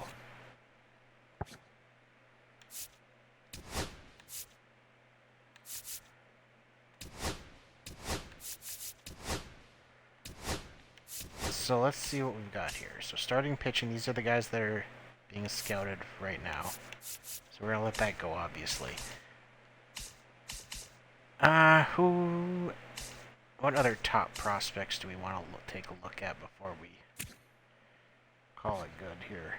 So let's see what we've got here. So starting pitching, these are the guys that are being scouted right now. So we're gonna let that go, obviously. What other top prospects do we want to take a look at before we call it good here?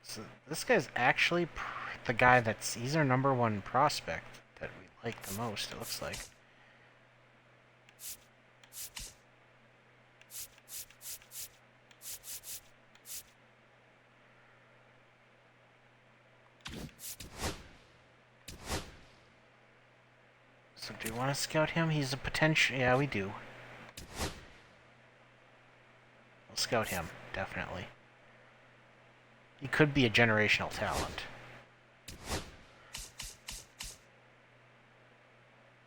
So this guy's actually the guy he's our #1 prospect that we like the most, it looks like. So do we want to scout him? He's a potential... Yeah, we do. We'll scout him, definitely. He could be a generational talent.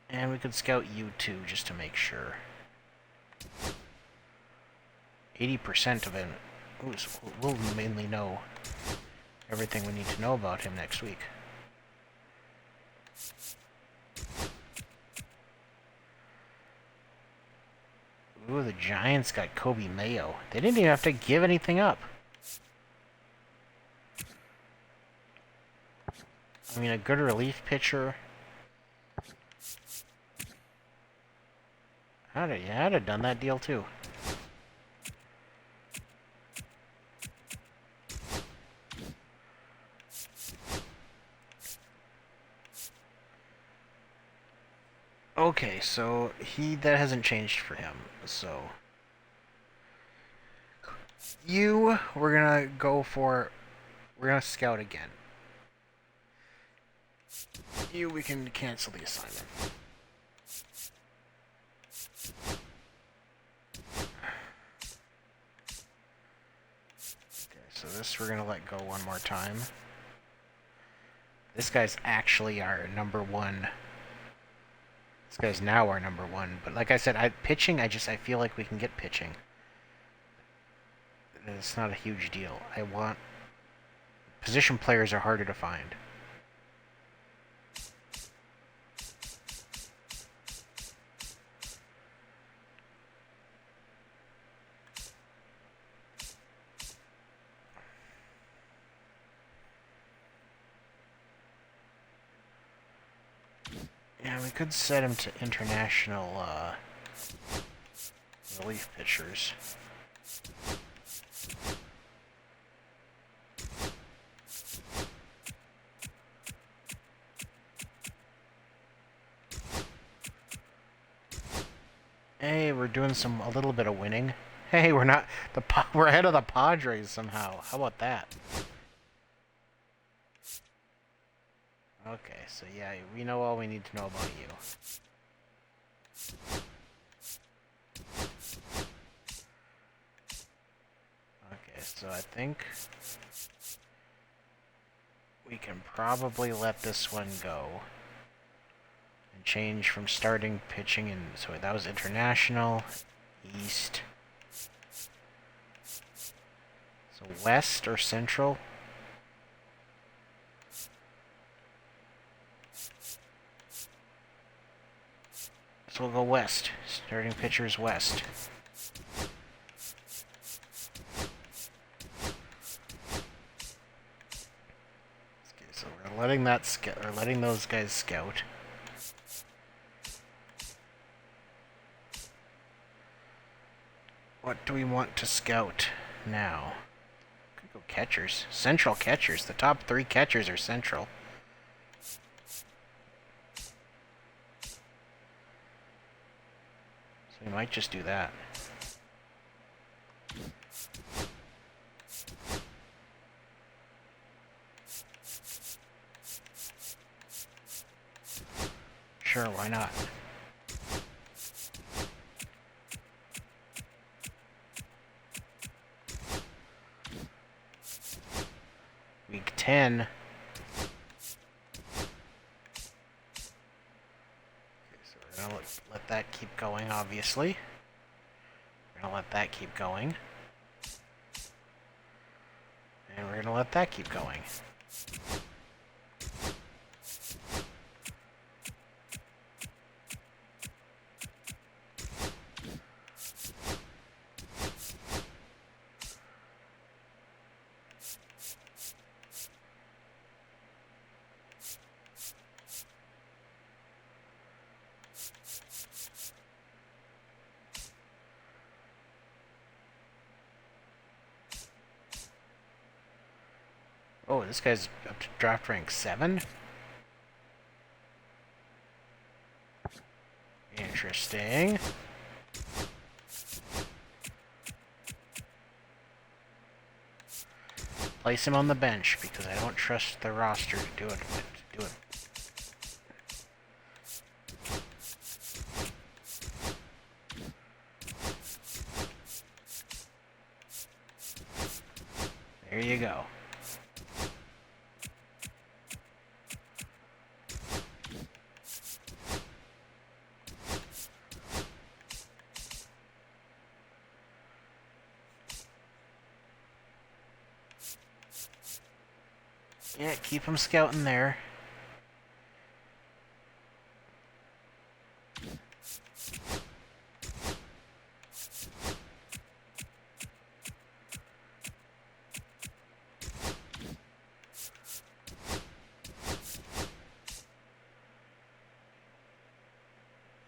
And we could scout you too, just to make sure. 80% of him. Ooh, so we'll mainly know everything we need to know about him next week. Ooh, the Giants got Kobe Mayo. They didn't even have to give anything up. I mean, a good relief pitcher. I'd have done that deal too. Okay, so that hasn't changed for him. So we're gonna go for, we're gonna scout again. We can cancel the assignment. Okay, so this we're gonna let go one more time. This guy's actually our number one. This guy's now our number one. But like I said, pitching, I feel like we can get pitching. It's not a huge deal. Position players are harder to find. Yeah, we could set him to international relief pitchers. Hey, we're doing a little bit of winning. Hey, we're ahead of the Padres somehow. How about that? Okay, so yeah, we know all we need to know about you. Okay, so I think we can probably let this one go. And change from starting pitching and so that was international, east. So west or central? So we'll go west. Starting pitcher is west. Okay, so we're letting those guys scout. What do we want to scout now? Could go catchers. Central catchers. The top 3 catchers are central. So we might just do that. Sure, why not? Week 10. Okay, so we're gonna let that keep going, obviously. We're gonna let that keep going. And we're gonna let that keep going. Oh, this guy's up to draft rank 7? Interesting. Place him on the bench because I don't trust the roster to do it. There you go. Yeah, keep him scouting there.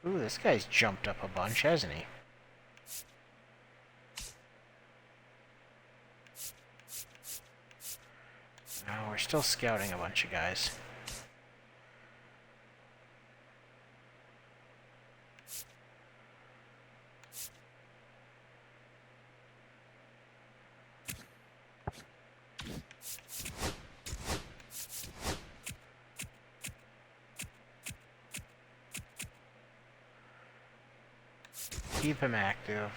Ooh, this guy's jumped up a bunch, hasn't he? No, we're still scouting a bunch of guys. keep him active.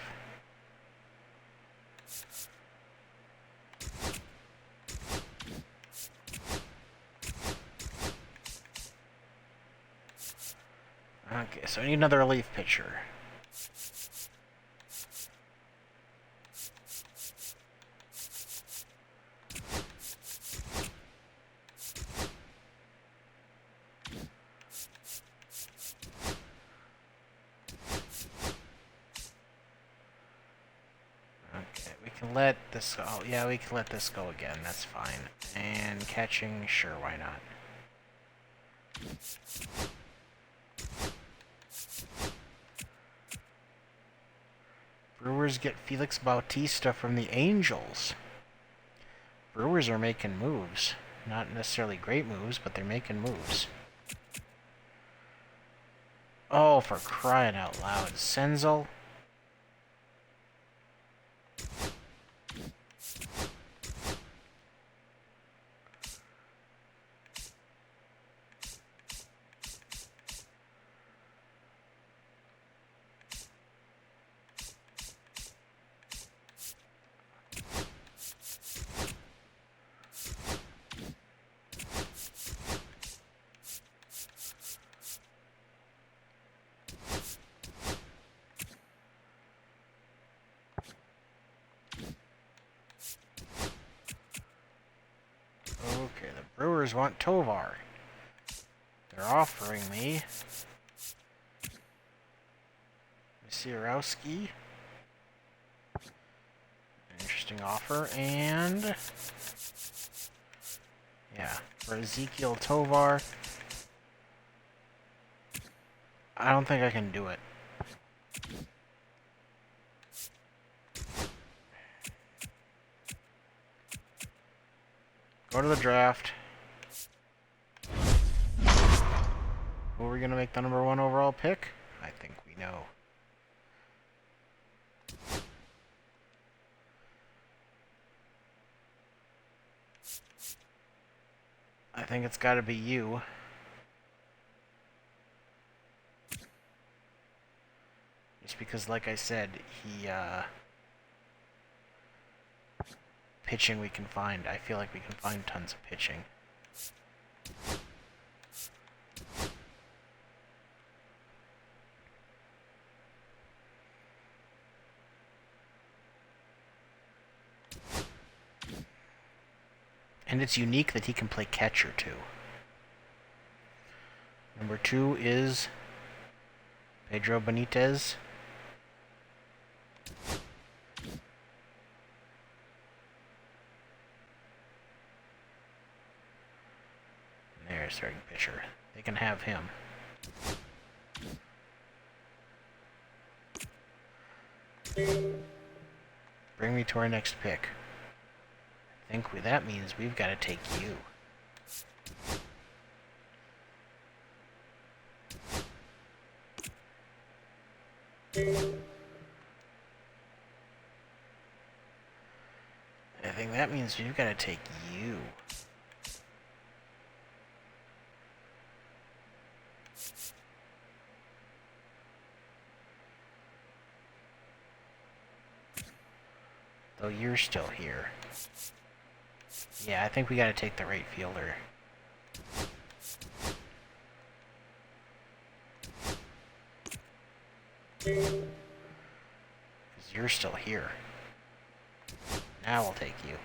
Okay, so I need another relief pitcher. Okay, we can let this go. Oh, yeah, we can let this go again. That's fine. And catching, sure, why not? Brewers get Felix Bautista from the Angels. Brewers are making moves. Not necessarily great moves, but they're making moves. Oh, for crying out loud. Senzel? Okay, the Brewers want Tovar. They're offering me Sierowski. Interesting offer. And yeah, for Ezekiel Tovar. I don't think I can do it. Go to the draft. Who are we going to make the #1 overall pick? I think we know. I think it's got to be you. Just because, like I said, pitching we can find. I feel like we can find tons of pitching. And it's unique that he can play catcher, too. #2 is Pedro Benitez. There's starting pitcher. They can have him. Bring me to our next pick. I think that means we've got to take you. I think that means we've got to take you. Though you're still here. Yeah, I think we gotta take the right fielder. Because you're still here. Now we'll take you.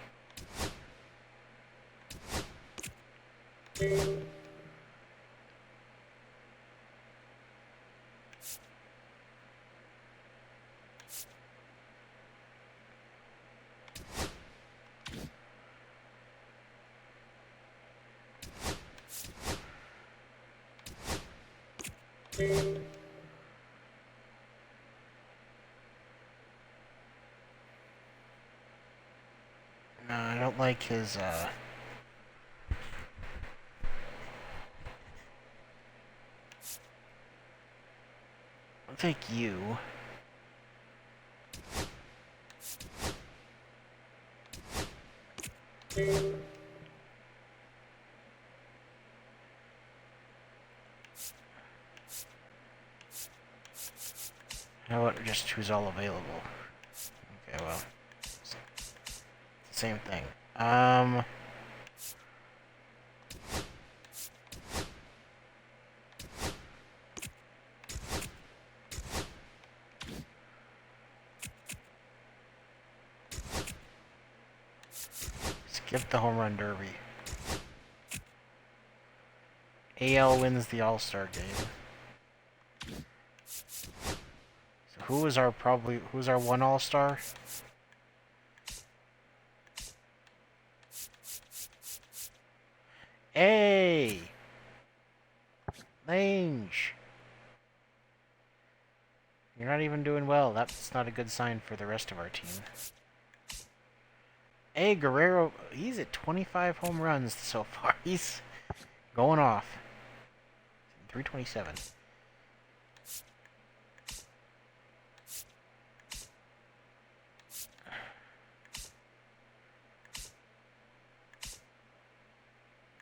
No, I don't like his, I'll take you. know what? Just who's all available. Okay, well, it's the same thing. Skip the home run derby. AL wins the All-Star game. So who's our one All-Star? Hey! Lange! You're not even doing well. That's not a good sign for the rest of our team. Hey, Guerrero, he's at 25 home runs so far. He's going off. 327.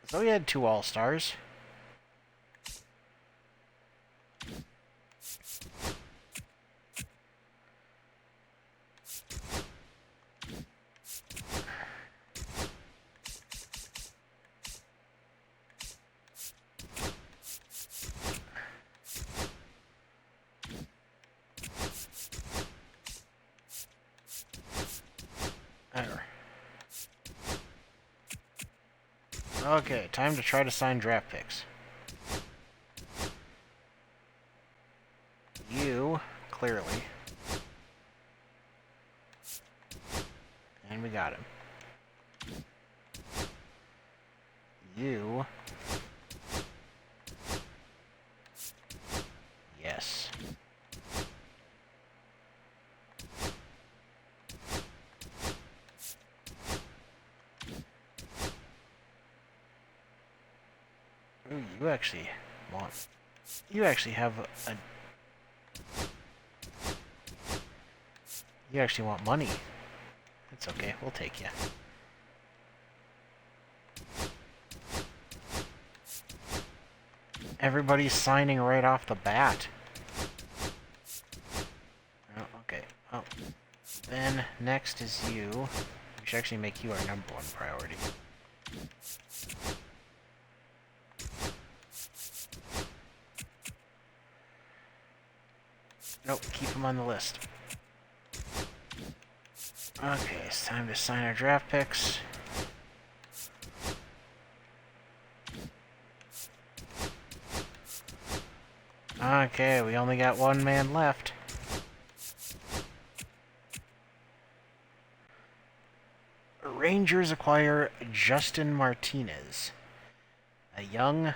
So we had 2 All-Stars. Okay, time to try to sign draft picks. You, clearly. And we got him. You. Yes. Ooh, you actually want... You actually have a... You actually want money. It's okay, we'll take you. Everybody's signing right off the bat. Oh, okay. Oh. Then, next is you. We should actually make you our #1 priority. Nope, keep him on the list. Okay, it's time to sign our draft picks. Okay, we only got 1 man left. Rangers acquire Justin Martinez, a young,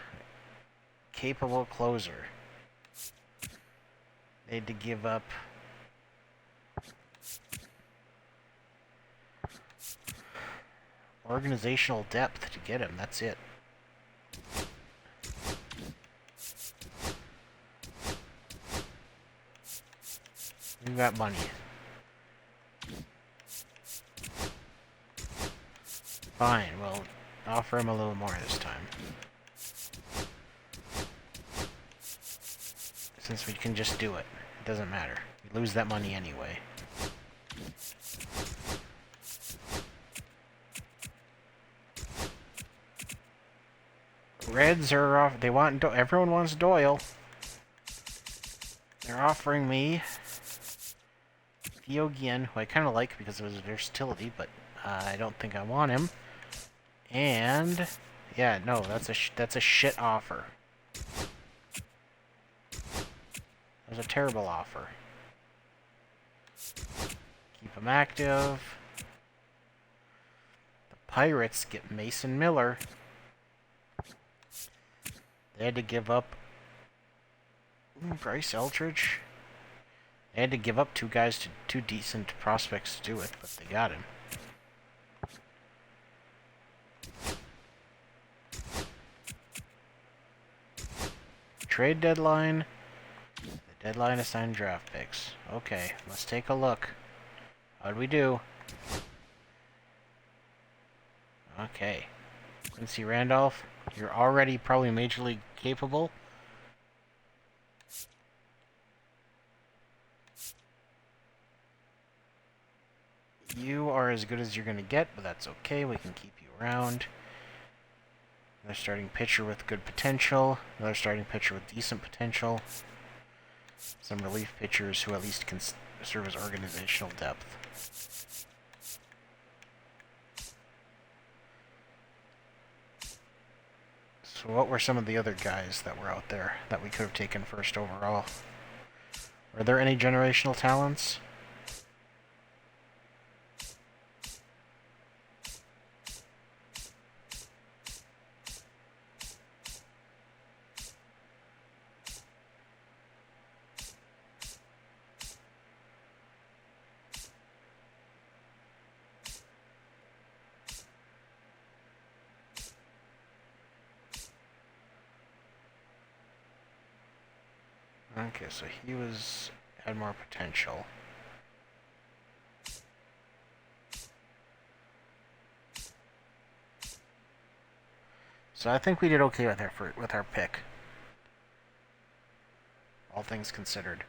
capable closer. They had to give up organizational depth to get him, that's it. We've got money. Fine, we'll offer him a little more this time. Since we can just do it. It doesn't matter. We lose that money anyway. Reds are off. They want. Everyone wants Doyle. They're offering me Theo Guillen, who I kind of like because of his versatility, but I don't think I want him. And yeah, no, that's a shit offer. That's a terrible offer. Keep him active. The Pirates get Mason Miller. They had to give up Bryce Eldridge. They had to give up 2 guys to 2 decent prospects to do it, but they got him. Trade deadline. The deadline to sign draft picks. Okay, let's take a look. How'd we do? Okay. Quincy Randolph, you're already probably major league capable. You are as good as you're going to get, but that's okay. We can keep you around. Another starting pitcher with good potential. Another starting pitcher with decent potential. Some relief pitchers who at least can serve as organizational depth. So what were some of the other guys that were out there that we could have taken first overall? Were there any generational talents? Okay, so he had more potential. So I think we did okay with our pick. All things considered.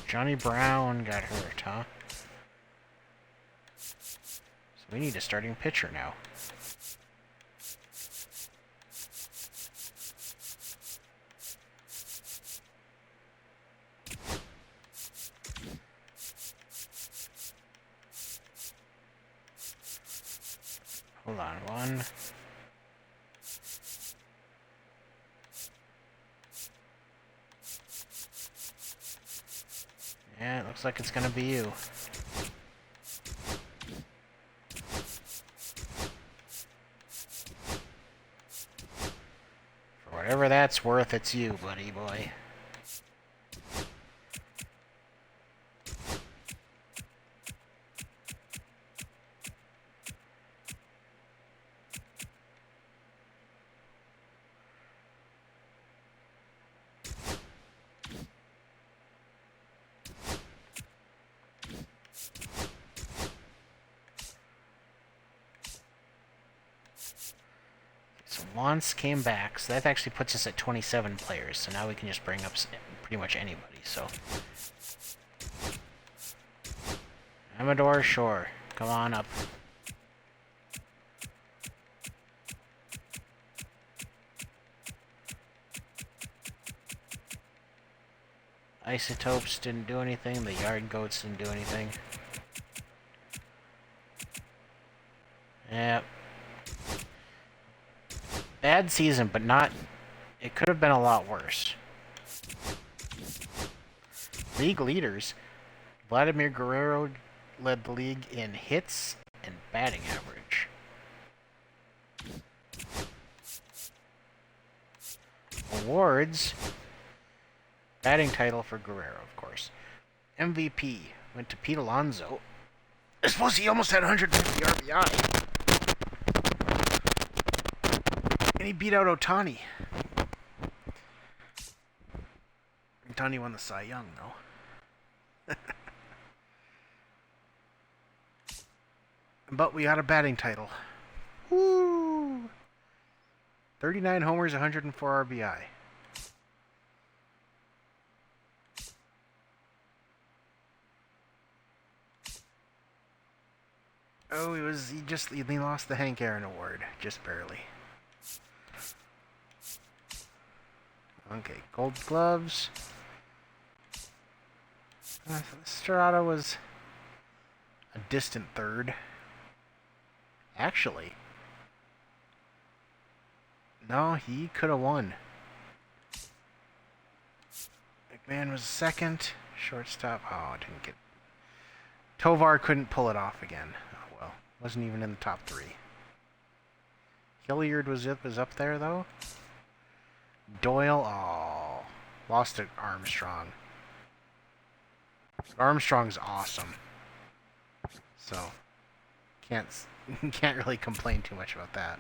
Johnny Brown got hurt, huh? So we need a starting pitcher now. Hold on, one. Yeah, it looks like it's gonna be you. For whatever that's worth, it's you, buddy boy. So Lance came back, so that actually puts us at 27 players. So now we can just bring up pretty much anybody. So Amador, sure, come on up. Isotopes didn't do anything. The Yard Goats didn't do anything. Yep. Bad season, but not... It could have been a lot worse. League leaders. Vladimir Guerrero led the league in hits and batting average. Awards. Batting title for Guerrero, of course. MVP went to Pete Alonso. I suppose he almost had 150 RBI. And he beat out Ohtani. Ohtani won the Cy Young, though. But we got a batting title. Woo! 39 homers, 104 RBI. Oh, he lost the Hank Aaron Award, just barely. Okay, Gold Gloves. Strada was a distant third. Actually, no, he could have won. McMahon was second. Shortstop. Oh, didn't get. Tovar couldn't pull it off again. Oh well, wasn't even in the top three. Hilliard was up there though. Doyle, oh, lost to Armstrong. Armstrong's awesome. So, can't really complain too much about that.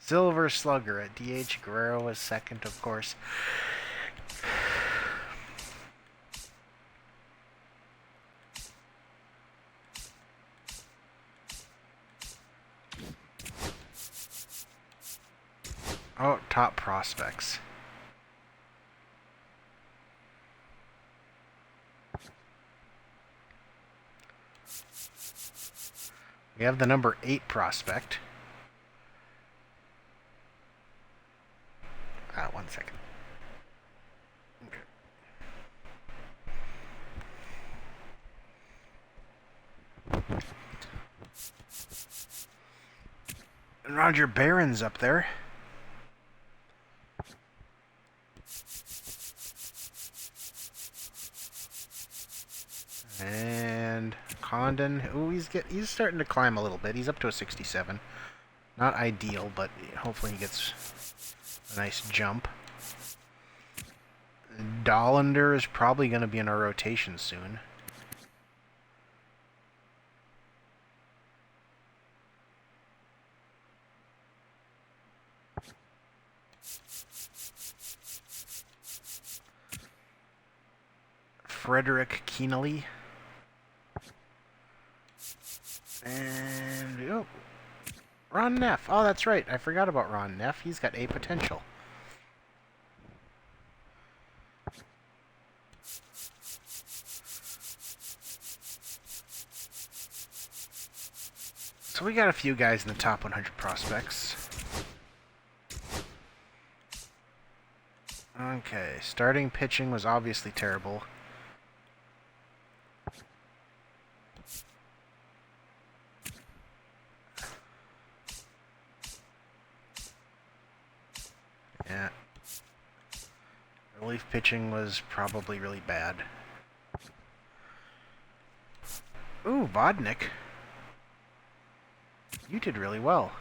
Silver Slugger at DH. Guerrero was second, of course. top prospects. We have the number 8 prospect. 1 second. Okay. And Roger Barron's up there. And Condon, ooh, he's starting to climb a little bit. He's up to a 67. Not ideal, but hopefully he gets a nice jump. Dollander is probably going to be in our rotation soon. Frederick Keenely. And oh, Ron Neff. Oh, that's right. I forgot about Ron Neff. He's got A potential. So we got a few guys in the top 100 prospects. Okay, starting pitching was obviously terrible. Yeah. Relief pitching was probably really bad. Ooh, Vodnik. You did really well.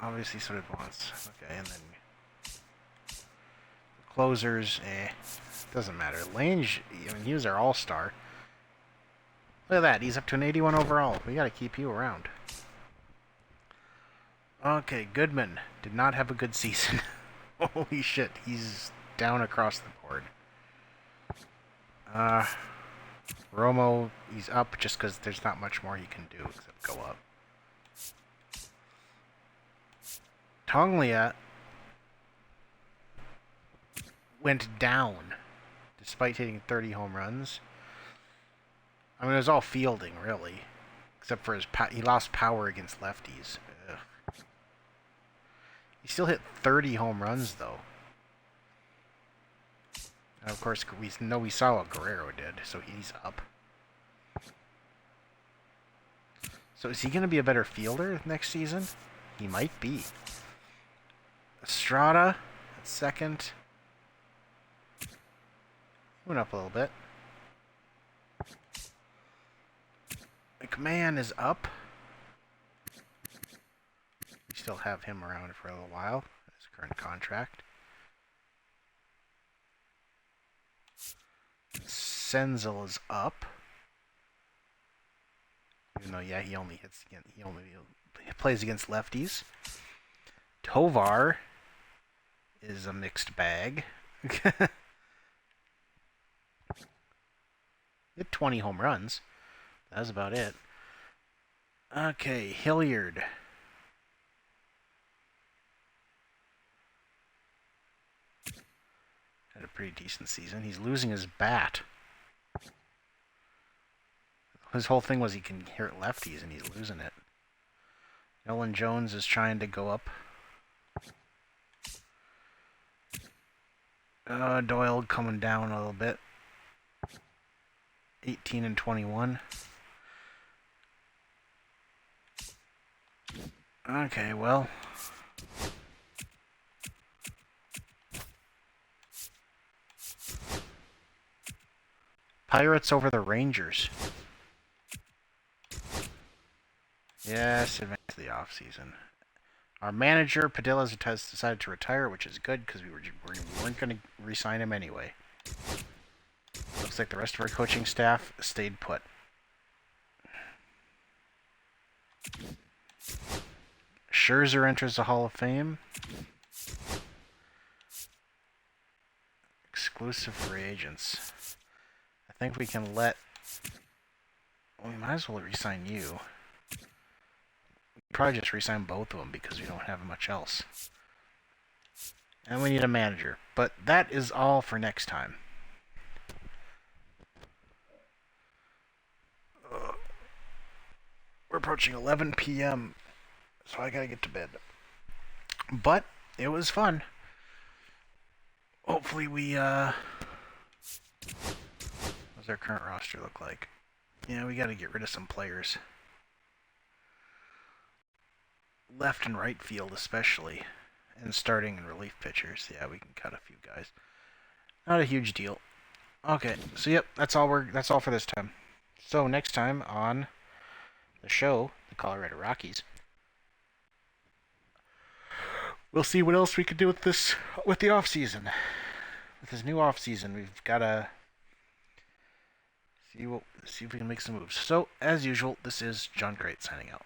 Obviously, so did Bonds. Okay, and then closers, doesn't matter. Lange, I mean, he was our all-star. Look at that, he's up to an 81 overall. We gotta keep you around. Okay, Goodman did not have a good season. Holy shit, he's down across the board. Romo, he's up just because there's not much more he can do except go up. Tonglia went down despite hitting 30 home runs. I mean, it was all fielding, really. Except for he lost power against lefties. Ugh. He still hit 30 home runs, though. And of course, we know we saw what Guerrero did, so he's up. So is he going to be a better fielder next season? He might be. Estrada at second. Went up a little bit. McMahon is up. We still have him around for a little while. His current contract. Senzel is up. Even though, yeah, he only plays against lefties. Tovar is a mixed bag. He hit 20 home runs. That's about it. Okay, Hilliard. Had a pretty decent season. He's losing his bat. His whole thing was he can hit lefties, and he's losing it. Nolan Jones is trying to go up. Doyle coming down a little bit. 18 and 21. Okay, well. Pirates over the Rangers. Yes, advance the offseason. Our manager, Padilla, has decided to retire, which is good because we weren't going to re-sign him anyway. Looks like the rest of our coaching staff stayed put. Scherzer enters the Hall of Fame. Exclusive free agents. I think we can let... We might as well re-sign you. Probably just re-sign both of them because we don't have much else. And we need a manager. But that is all for next time. We're approaching 11 p.m., so I gotta get to bed. But it was fun. Hopefully we, what does our current roster look like? Yeah, we gotta get rid of some players. Left and right field especially. And starting and relief pitchers. Yeah, we can cut a few guys. Not a huge deal. Okay, so yep, that's all for this time. So next time on the show, the Colorado Rockies, we'll see what else we can do with the off season. With this new off season, we've gotta see if we can make some moves. So as usual, this is John Great signing out.